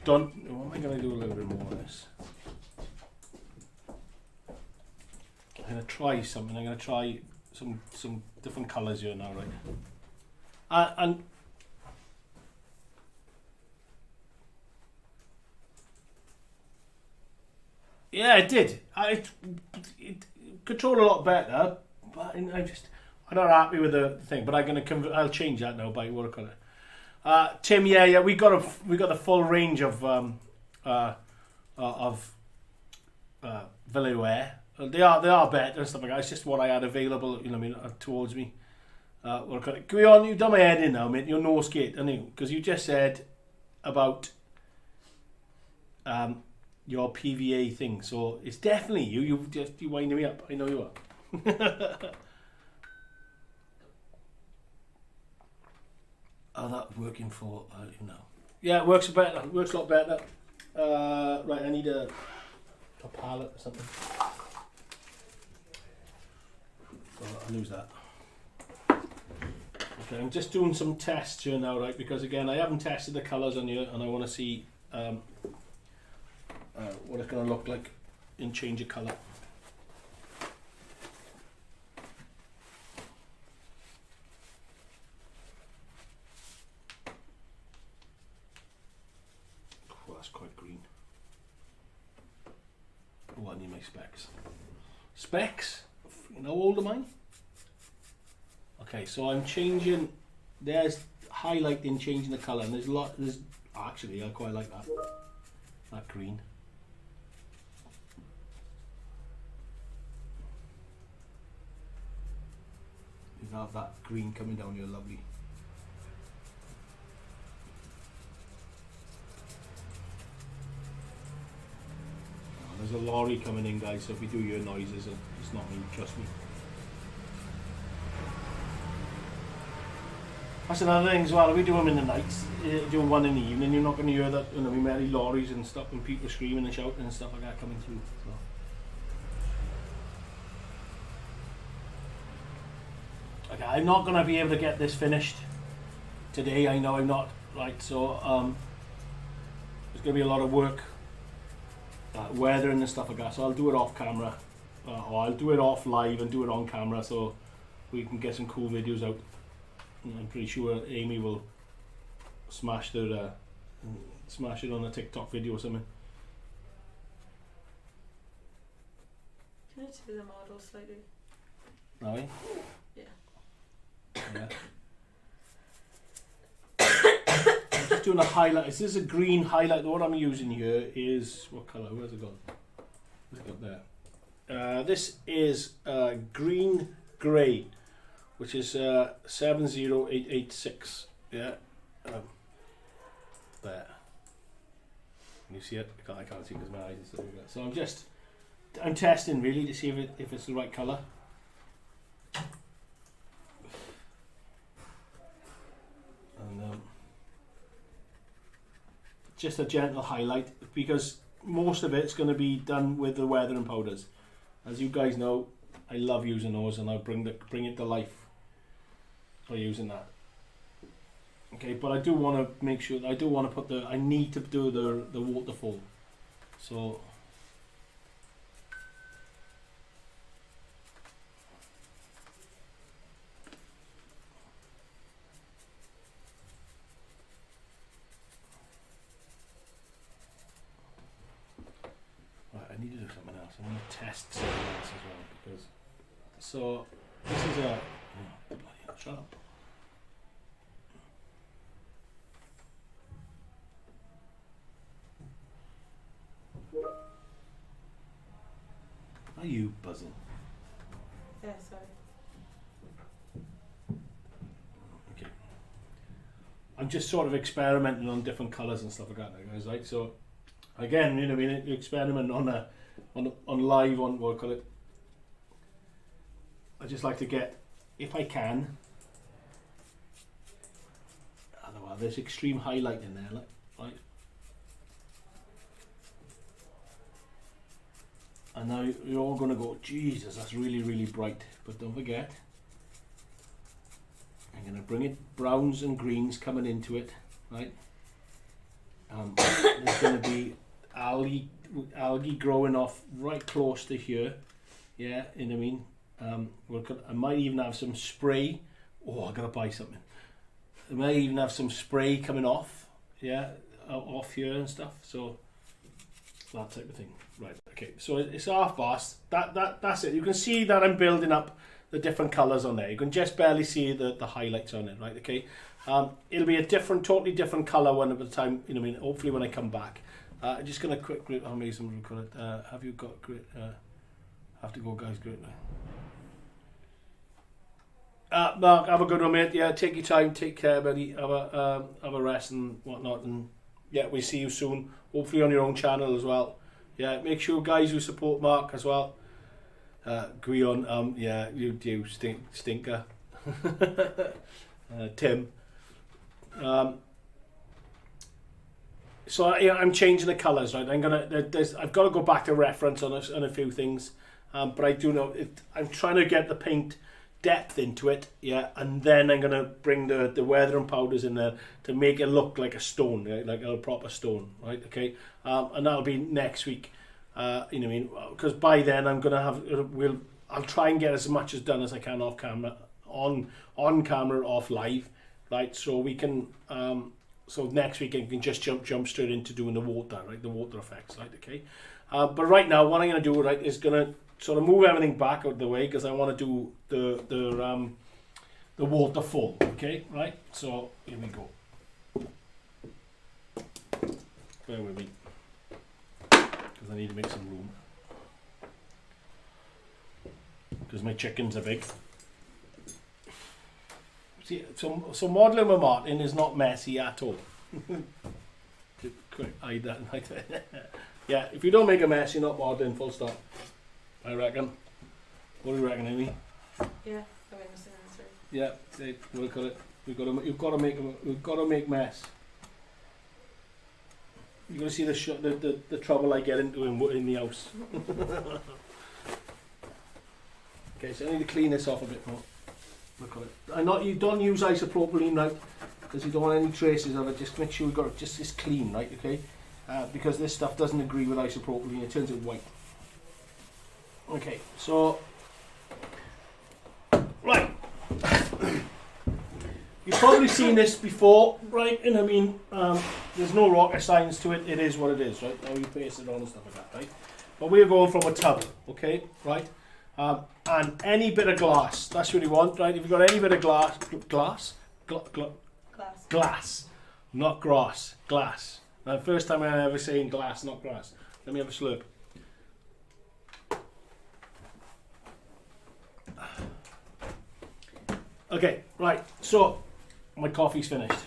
don't. What am I going to do a little bit more of this? I'm going to try something. I'm going to try some different colours here now, right? And yeah, it did. It controlled a lot better, but I'm not happy with the thing. But I'll change that now by watercolor. Tim, yeah, we got the full range of Velour. They are better and stuff like that. It's just what I had available, you know what I mean, towards me. Watercolor. Go on, you've done my head in now, mate. You're no skate, aren't you? Because you just said about your PVA thing, so it's definitely you. You winding me up. I know you are. Oh, that's working for you know. Yeah, it works better. It works a lot better. Right, I need a palette or something. I'll lose that. Okay, I'm just doing some tests here now, right? Because again, I haven't tested the colours on here, and I want to see what it's going to look like in change of colour. Oh, that's quite green. Oh, I need my specs. Specs? How old am I? Okay, so I'm changing. There's highlighting, changing the colour, and there's actually I quite like that green. You have that green coming down here, lovely. Oh, there's a lorry coming in, guys, so if we do hear noises, it's not me, trust me. That's another thing as well, if we do them in the nights, do one in the evening, you're not going to hear that, you know, many lorries and stuff and people screaming and shouting and stuff like that coming through. So. Okay, I'm not going to be able to get this finished today, I know I'm not, right, so there's going to be a lot of work, weathering and stuff like that, so I'll do it off camera, or I'll do it off live and do it on camera so we can get some cool videos out. I'm pretty sure Amy will smash it on a TikTok video or something. Can I do the model slightly? Are we? Yeah. I'm just doing a highlight. This is a green highlight. What I'm using here is, what colour? Where's it gone? Where's it got there? This is green grey, which is 70886. Yeah. There. Can you see it? I can't see because my eyes are so big. So I'm testing really to see if it's the right colour. And just a gentle highlight because most of it's going to be done with the weathering powders. As you guys know, I love using those, and I bring it to life by using that. Okay, but I do want to make sure, I need to do the waterfall. So right, I need to do something else. I'm going to test something else as well because so this is a bloody hell, shut up. Are you buzzing? Yeah, sorry. Okay. I'm just sort of experimenting on different colours and stuff like that, guys. Right. So again, you know, what I mean, experiment on live on what I call it. I just like to get, if I can, otherwise there's extreme highlight in there, like, right? And now you're all going to go, Jesus, that's really, really bright. But don't forget, I'm going to bring it browns and greens coming into it, right? There's going to be algae growing off right close to here, yeah, you know what I mean? I might even have some spray. Oh, I gotta buy something. I might even have some spray coming off, yeah, off here and stuff. So that type of thing. Right. Okay. So it's half bars. That's it. You can see that I'm building up the different colours on there. You can just barely see the highlights on it. Right. Okay. It'll be a totally different colour one at the time. You know what I mean? Hopefully when I come back. I'm just gonna quickly. I'll make some record. Have you got great? Have to go, guys. Great. Mark, have a good one, mate. Yeah, take your time, take care, buddy. Have a rest and whatnot, and yeah, we'll see you soon. Hopefully on your own channel as well. Yeah, make sure guys who support Mark as well. Agree on. Yeah, you do stinker. So I'm changing the colours, right? I've got to go back to reference on a few things, but I do know I'm trying to get the paint depth into it, yeah, and then I'm going to bring the weathering powders in there to make it look like a stone, right? Like a proper stone, right? Okay, and that'll be next week. You know what I mean? Because by then I'm going to have I'll try and get as much as done as I can off camera, on camera, off live, right? So we can. So next week I can just jump straight into doing the water, right? The water effects, right? Okay. But right now, what I'm going to do, right, is going to sort of move everything back out of the way because I want to do the waterfall. Okay, right? So here we go. Bear with me, because I need to make some room because my chickens are big. See, so modelling with Martyn is not messy at all. Quick, hide that. Yeah, if you don't make a mess, you're not modelling. Full stop. I reckon. What do you reckon, Amy? Yeah, I understand. Yeah, see, look at it. You've got to make mess. You've got to see the trouble I get into in the house. Okay, so I need to clean this off a bit more. Look at it. I know you don't use isopropylene, right? Because you don't want any traces of it. Just make sure you've got it just this clean, right? Okay, because this stuff doesn't agree with isopropylene. It turns it white. Okay, so right. You've probably seen this before, right? And I mean, there's no rocket science to it. It is what it is, right? Now you paste it on and stuff like that, right? But we're going from a tub, okay, right? And any bit of glass, that's what you want, right? If you've got any bit of glass, not grass, glass. Now, first time I'm ever saying glass, not grass. Let me have a slurp. Okay, right, so my coffee's finished.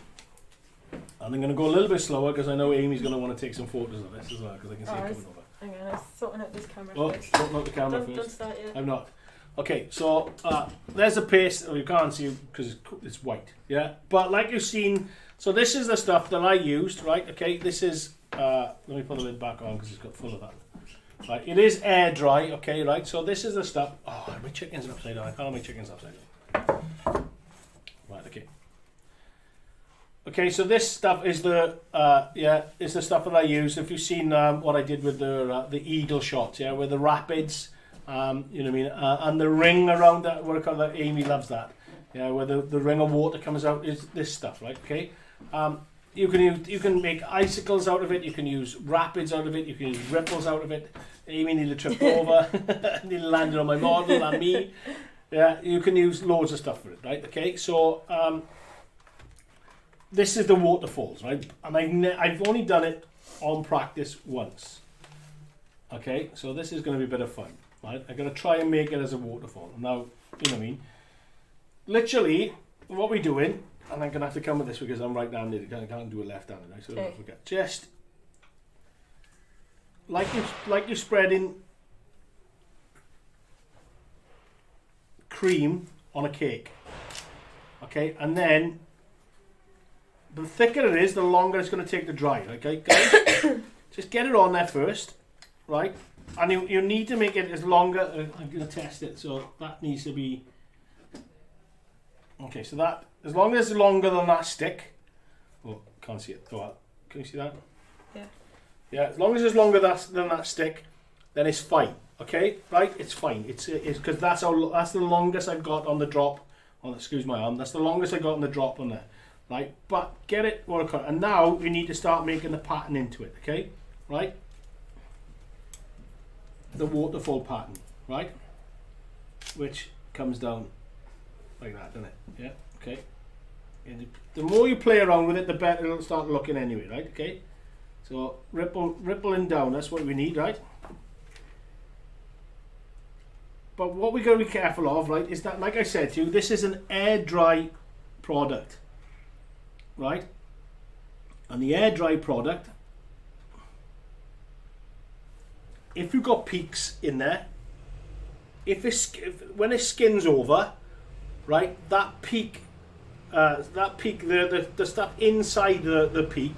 And I'm going to go a little bit slower because I know Amy's going to want to take some photos of this as well because I can see it coming over. Hang on, I'm sorting out this camera first. Sorting out the camera first. Don't start yet. I'm not. Okay, so there's a paste. Oh, you can't see because it's white. Yeah, but like you've seen, so this is the stuff that I used, right? Okay, this is. Let me put the lid back on because it's got full of that. Right, it is air dry. Okay, right. So this is the stuff. Oh, my chicken's upside down. I can't have my chickens upside down. Right. Okay. Okay, so this stuff is the is the stuff that I use. If you've seen what I did with the eagle shot, yeah, with the rapids, you know what I mean, and the ring around that, what I call that. Amy loves that, yeah, where the ring of water comes out is this stuff, right? Okay, you can make icicles out of it. You can use rapids out of it. You can use ripples out of it. Amy nearly tripped over, nearly landed on my model and me. Yeah, you can use loads of stuff for it, right? Okay, so. This is the waterfalls, right? And I've only done it on practice once. Okay, so this is going to be a bit of fun, right? I'm going to try and make it as a waterfall. Now, you know what I mean? Literally, what we're doing, and I'm going to have to come with this because I'm right-handed, I can't do it left-handed, right? So don't forget. Just like you're spreading cream on a cake. Okay, and then the thicker it is, the longer it's going to take to dry. Okay, guys? Just get it on there first, right? And you need to make it as longer. I'm going to test it, so that needs to be. Okay, so that as long as it's longer than that stick. Oh, can't see it. Can you see that? Yeah. Yeah, as long as it's longer than that stick, then it's fine. Okay, right? It's fine. It's because that's the longest I've got on the drop. On excuse my arm. That's the longest I got on the drop on there. Right, but get it watercolor, and now we need to start making the pattern into it. Okay, right? The waterfall pattern, right? Which comes down like that, doesn't it? Yeah. Okay. And the more you play around with it, the better it'll start looking anyway, right? Okay. So rippling down. That's what we need, right? But what we got to be careful of, right, is that, like I said to you, this is an air dry product. Right, and the air dry product, if you've got peaks in there, when it skins over, right, that peak, the stuff inside the peak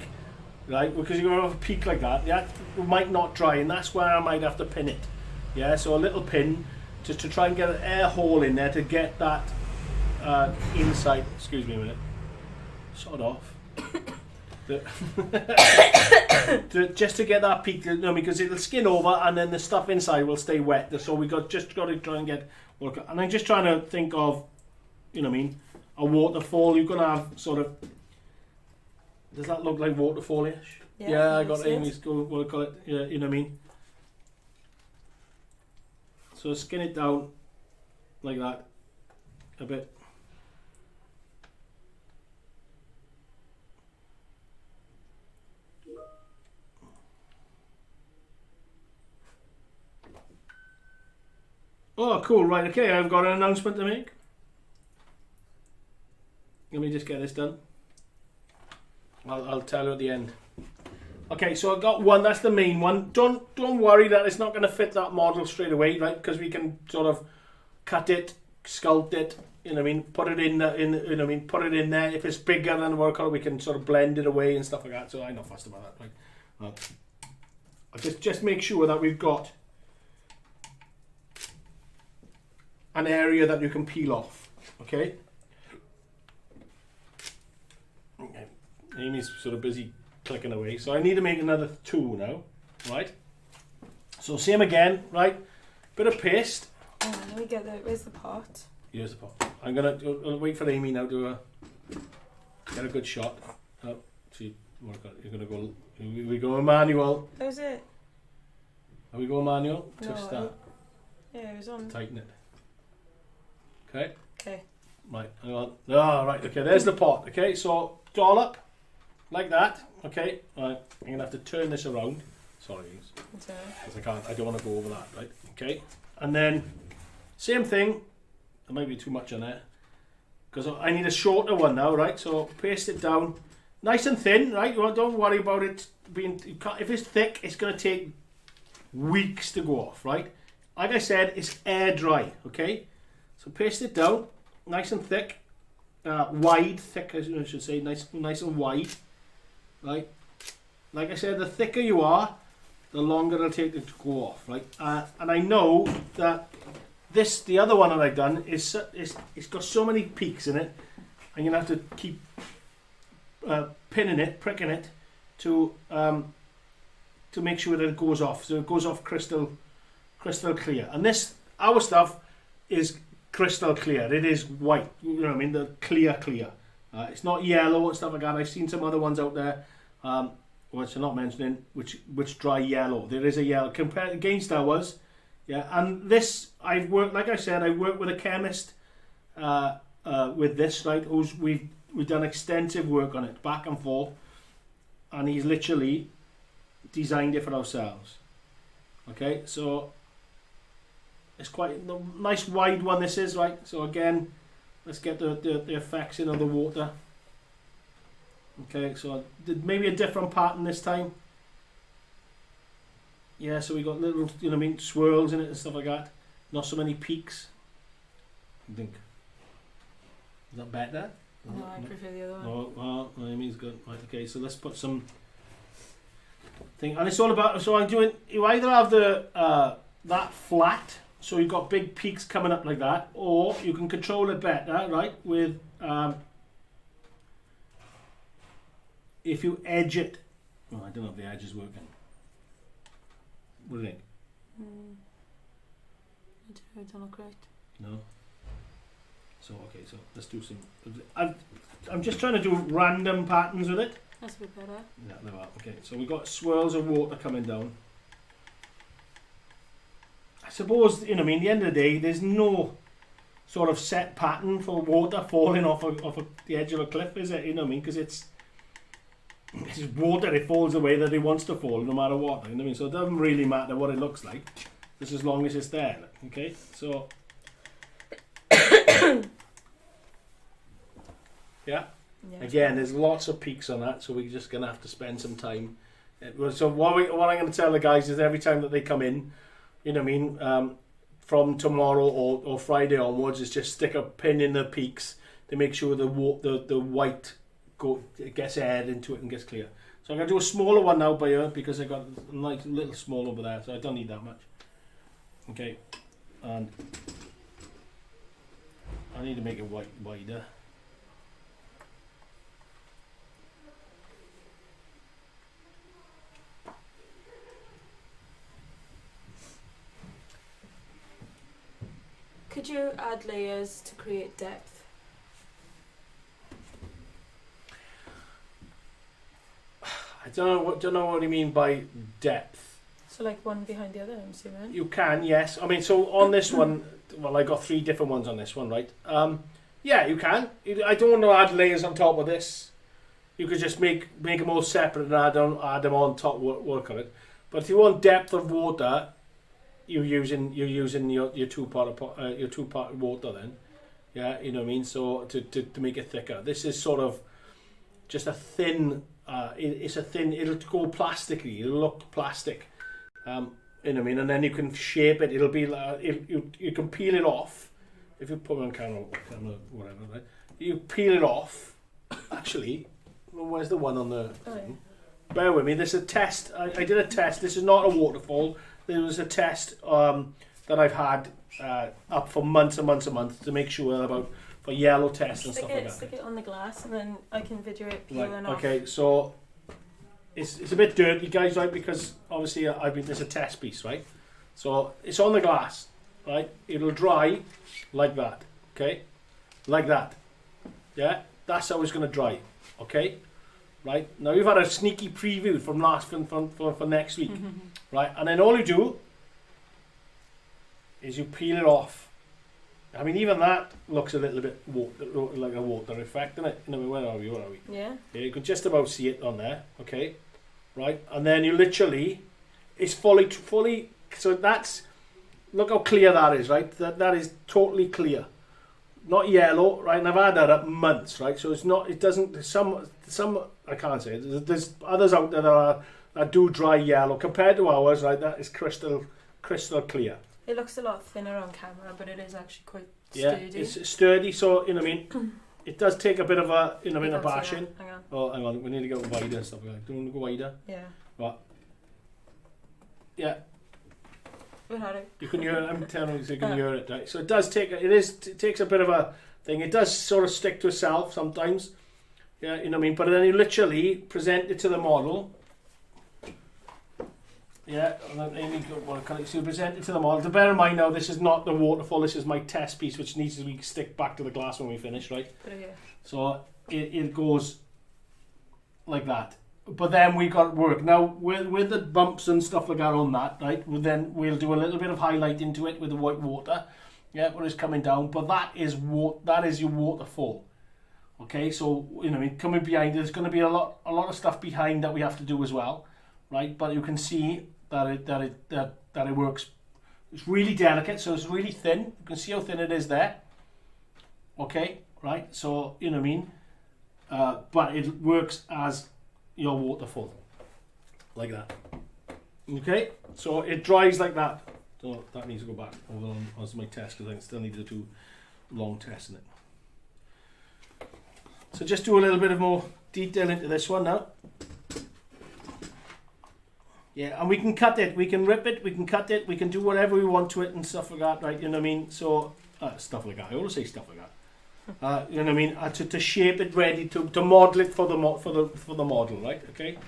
right? Because you're going to have a peak like that, that might not dry, and that's where I might have to pin it. Yeah, so a little pin just to try and get an air hole in there to get that inside. Excuse me a minute. Sod off. Just to get that peak, you know, because it'll skin over and then the stuff inside will stay wet. So we just got to try and get work. And I'm just trying to think of, you know what I mean, a waterfall. You're gonna have sort of. Does that look like waterfall-ish? Yeah, I got Amy's. What do you call it? Yeah, you know what I mean. So skin it down like that a bit. Oh, cool, right, okay, I've got an announcement to make. Let me just get this done. I'll tell you at the end. Okay, so I've got one, that's the main one. Don't worry that it's not going to fit that model straight away, right? Because we can sort of cut it, sculpt it, you know what I mean, put it in you know what I mean, put it in there. If it's bigger than the workout, we can sort of blend it away and stuff like that. So I'm not fussed about that, right? I'll just make sure that we've got an area that you can peel off, okay? Okay. Amy's sort of busy clicking away, so I need to make another two now, right? So same again, right? Bit of paste. Let me get the. Where's the pot? Here's the pot. I'll wait for Amy now to get a good shot. Oh, see, you're gonna go. We go manual. How's it? Are we going manual? No, Twist that. Yeah, it was on. Tighten it. Okay. Okay. Right, hang on. Oh, right, okay, there's the pot. Okay, so dollop, like that. Okay, right, I'm going to have to turn this around. Sorry, because I don't want to go over that, right? Okay, and then, same thing. There might be too much on there. Because I need a shorter one now, right? So, paste it down. Nice and thin, right? Don't worry about it being... If it's thick, it's going to take weeks to go off, right? Like I said, it's air dry, okay? So paste it down, nice and thick, wide, thick as I should say, nice and wide, right? Like I said, the thicker you are, the longer it'll take it to go off, right? And I know that the other one that I've done it's got so many peaks in it, I'm gonna have to keep pinning it, pricking it to make sure that it goes off, so it goes off crystal clear. And our stuff is crystal clear. It is white, you know what I mean, the clear. It's not yellow and stuff like that. I've seen some other ones out there, which I'm not mentioning, which dry yellow. There is a yellow compared against ours, yeah. And this, I've worked, like I said, I worked with a chemist with this, right? We've done extensive work on it, back and forth, and he's literally designed it for ourselves. Okay, so. It's quite a nice wide one this is, right? So again, let's get the effects in of the water. Okay, so maybe a different pattern this time. Yeah, so we got little, you know what I mean, swirls in it and stuff like that. Not so many peaks. I think. Is that better? No, I prefer the other one. Oh, well, Amy's good. Right, okay, so let's put some thing, and it's all about. So I'm doing. You either have the that flat. So you've got big peaks coming up like that, or you can control it better, right? With if you edge it. Oh, I don't know if the edge is working. What do you think? I don't look right. No. So okay, so let's do some. I'm just trying to do random patterns with it. That's a bit better. Yeah, there are. Okay, so we've got swirls of water coming down. I suppose, you know, I mean, at the end of the day, there's no sort of set pattern for water falling off the edge of a cliff, is it? You know what I mean? Because it's water, it falls the way that it wants to fall, no matter what. You know what I mean? So it doesn't really matter what it looks like, just as long as it's there. Okay, so yeah. Again, there's lots of peaks on that, so we're just gonna have to spend some time. So what I'm going to tell the guys is every time that they come in, you know what I mean, from tomorrow or Friday onwards, is just stick a pin in the peaks to make sure the white it gets air into it and gets clear. So I'm going to do a smaller one now by here because I got a nice little small over there, so I don't need that much. Okay, and I need to make it wider. Could you add layers to create depth? I don't know what you mean by depth. So like one behind the other, I'm assuming? You can, yes. I mean, so on this one, well, I got 3 different ones on this one, right? Yeah, you can. I don't want to add layers on top of this. You could just make them all separate and add them on top, work on it. But if you want depth of water, you're using your two-part water then. Yeah, you know what I mean? So to make it thicker. This is sort of just a thin, it's a thin, it'll go plasticky, it'll look plastic. You know what I mean? And then you can shape it, it'll be like, you can peel it off. If you put it on camera, whatever, right? You peel it off. Actually, where's the one on the thing? Bear with me, this is a test. I did a test. This is not a waterfall. There was a test that I've had up for months and months and months to make sure for yellow tests and stuff like that. Stick it on the glass and then I can video it peeling off. Okay, so it's a bit dirty, guys, right? Because obviously there's a test piece, right? So it's on the glass, right? It'll dry like that, okay? Like that, yeah? That's how it's going to dry, okay? Right, now you've had a sneaky preview from for next week, right? And then all you do is you peel it off. I mean, even that looks a little bit like a water effect, doesn't it? You know, where are we? Yeah. Yeah, you can just about see it on there, okay? Right, and then you literally, it's fully. So that's, look how clear that is, right? That is totally clear. Not yellow, right? And I've had that up months, right? So it's not. It doesn't. Some. I can't say it. There's others out there that do dry yellow compared to ours, right? That is crystal clear. It looks a lot thinner on camera, but it is actually quite sturdy. Yeah, it's sturdy. So you know what I mean. It does take a bit of a a bashing. Hang on. Oh, hang on. We need to go wider and stuff like that. Do you want to go wider? Yeah. Right. Yeah. You can hear it. I'm telling you, you can hear it, right? So it does take. It takes a bit of a thing. It does sort of stick to itself sometimes. Yeah, you know what I mean. But then you literally present it to the model. Yeah, and then so you present it to the model. To bear in mind now, this is not the waterfall. This is my test piece, which needs to be stick back to the glass when we finish, right? So it goes like that. But then we got work now with the bumps and stuff like that on that, right? Then we'll do a little bit of highlight into it with the white water, yeah, when it's coming down. But that is your waterfall, okay? So you know, I mean, coming behind, there's going to be a lot of stuff behind that we have to do as well, right? But you can see that it works. It's really delicate, so it's really thin. You can see how thin it is there, okay? Right? So you know what I mean. But it works as your waterfall, like that. Okay, so it dries like that. So that needs to go back over on as my test because I still need to do long tests in it. So just do a little bit of more detail into this one now. Yeah, and we can cut it, we can rip it, we can cut it, we can do whatever we want to it and stuff like that, right? You know what I mean? So stuff like that. I always say stuff like that. You know what I mean? To shape it ready to model it for the model, right? Okay.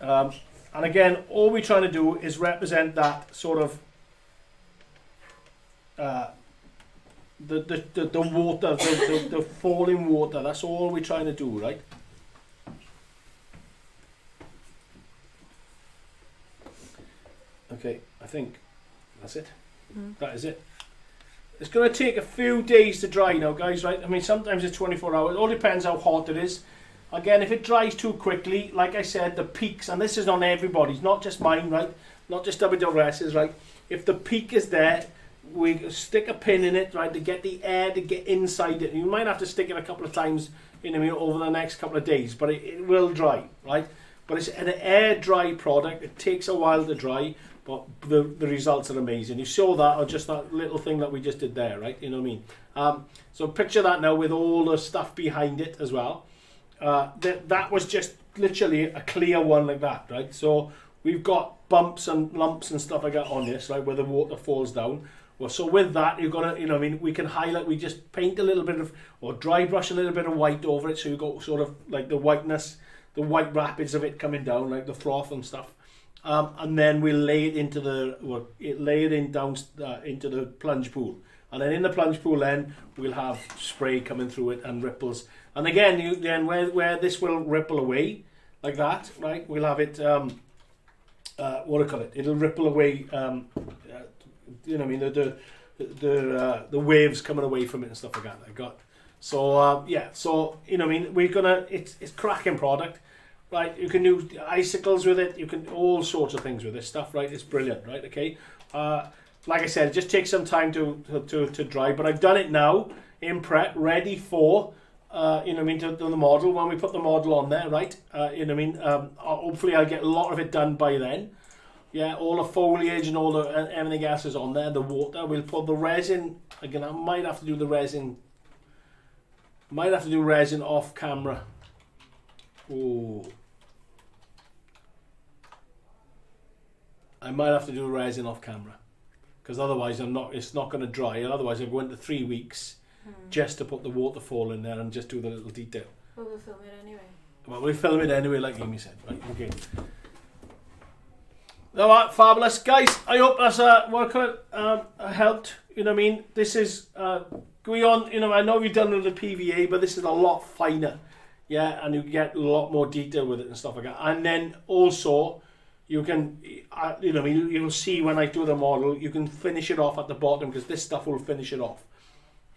And again, all we're trying to do is represent that sort of the water, the falling water. That's all we're trying to do, right? Okay, I think that's it. That is it. It's going to take a few days to dry now, guys, right? I mean, sometimes it's 24 hours. It all depends how hot it is. Again, if it dries too quickly, like I said, the peaks, and this is on everybody's, not just mine, right? Not just WWS's, right? If the peak is there, we stick a pin in it, right, to get the air to get inside it. You might have to stick it a couple of times, you know, over the next couple of days, but it will dry, right? But it's an air dry product. It takes a while to dry. But the results are amazing. You saw that on just that little thing that we just did there, right? You know what I mean? So picture that now with all the stuff behind it as well. that was just literally a clear one like that, right? So we've got bumps and lumps and stuff like that on this, right, where the water falls down. Well, so with that, you're gonna, we can highlight. We just paint a little bit of, or dry brush a little bit of white over it, so you got sort of like the whiteness, the white rapids of it coming down, like the froth and stuff. And then we'll lay it into into the plunge pool. And then in the plunge pool, then we'll have spray coming through it and ripples. And again, then where this will ripple away, like that, right? We'll have it. What do you call it? It'll ripple away. The waves coming away from it and stuff like that. I got. So we're gonna. It's cracking product, right? You can do icicles with it. You can all sorts of things with this stuff, right? It's brilliant, right? Okay. Like I said, it just takes some time to dry, but I've done it now in prep, ready for, to the model. When we put the model on there, right? Hopefully I'll get a lot of it done by then. Yeah, all the foliage and all the everything else is on there. The water, we'll put the resin. Again, I might have to do the resin. Might have to do resin off camera. Oh. I might have to do resin off camera. Because otherwise it's not going to dry. Otherwise I'm going to 3 weeks just to put the waterfall in there and just do the little detail. Well, we'll film it anyway. Well, we'll film it anyway, like Amy said. Right, okay. Alright, fabulous. Guys, I hope that's helped. This is going on, I know we've done with the PVA, but this is a lot finer. Yeah, and you get a lot more detail with it and stuff like that. And then also, you can, you'll see when I do the model, you can finish it off at the bottom because this stuff will finish it off.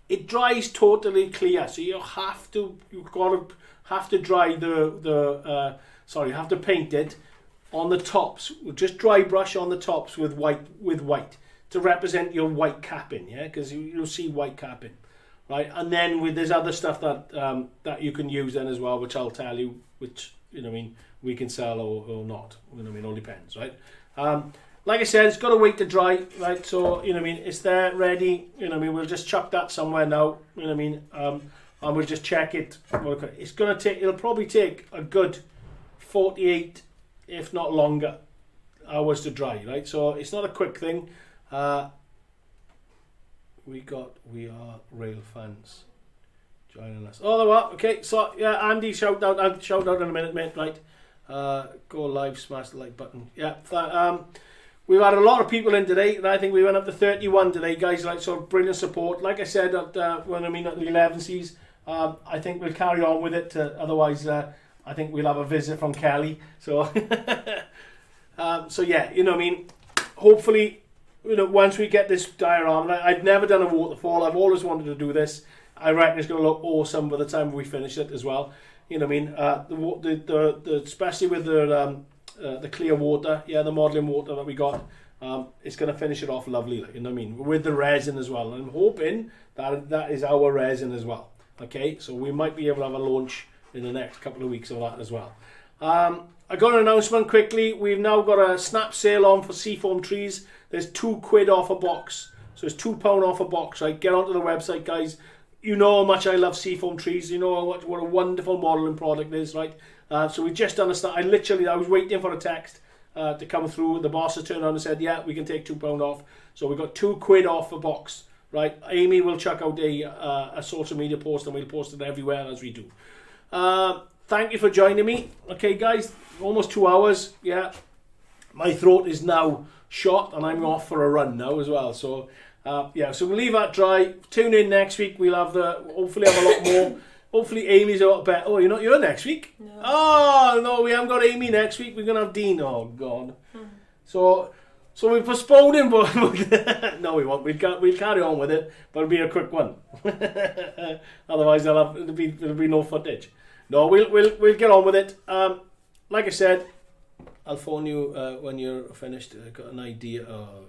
It dries totally clear, so you have to dry you have to paint it on the tops. Just dry brush on the tops with white to represent your white capping, yeah, because you'll see white capping, right? And then there's other stuff that you can use then as well, which I'll tell you, which we can sell or not. All depends, right? Like I said, it's got to wait to dry, right? So it's there, ready. We'll just chuck that somewhere now. And we'll just check it. It'll probably take a good 48, if not longer, hours to dry, right? So it's not a quick thing. We are rail fans joining us. Oh, there we are. Okay, so yeah, Andy, shout out in a minute, mate. Right, go live, smash the like button. Yeah, we've had a lot of people in today, and I think we went up to 31 today, guys. Like, so brilliant support. Like I said, at the 11Cs, I think we'll carry on with it. Otherwise, I think we'll have a visit from Kelly. So, hopefully, once we get this diorama, I've never done a waterfall. I've always wanted to do this. I reckon it's going to look awesome by the time we finish it as well. Especially with the clear water, the modelling water that we got, it's going to finish it off lovely, with the resin as well. And I'm hoping that is our resin as well. Okay, so we might be able to have a launch in the next couple of weeks of that as well. I got an announcement quickly. We've now got a snap sale on for seafoam trees. There's £2 off a box. So it's £2 off a box, right? Get onto the website, guys. You know how much I love seafoam trees. You know what a wonderful modelling product is, right? So we just done a start. I was waiting for a text to come through. The boss has turned on and said, yeah, we can take £2 off. So we got £2 off a box, right? Amy will chuck out a social media post and we'll post it everywhere as we do. Thank you for joining me. Okay, guys, almost 2 hours. Yeah, my throat is now shot and I'm off for a run now as well. So so we'll leave that dry. Tune in next week. We'll hopefully have a lot more. Hopefully Amy's a lot better. Oh, you're not here next week? No. Oh no, we haven't got Amy next week. We're gonna have Dean. Oh God. So we postponed him, but no, we won't. We'll carry on with it, but it'll be a quick one. Otherwise, it'll be no footage. No, we'll get on with it. Like I said, I'll phone you when you're finished. I got an idea. Oh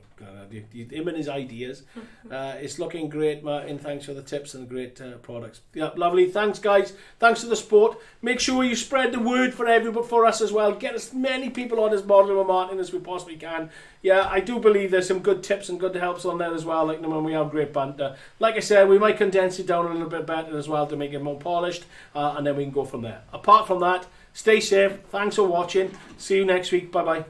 him and his ideas. It's looking great, Martyn. Thanks for the tips and great products. Yeah, lovely. Thanks, guys. Thanks for the support. Make sure you spread the word for everybody, for us as well. Get as many people on this model with Martyn as we possibly can. Yeah, I do believe there's some good tips and good helps on there as well. Like when we have great banter. Like I said, we might condense it down a little bit better as well to make it more polished, and then we can go from there. Apart from that, stay safe. Thanks for watching. See you next week. Bye bye.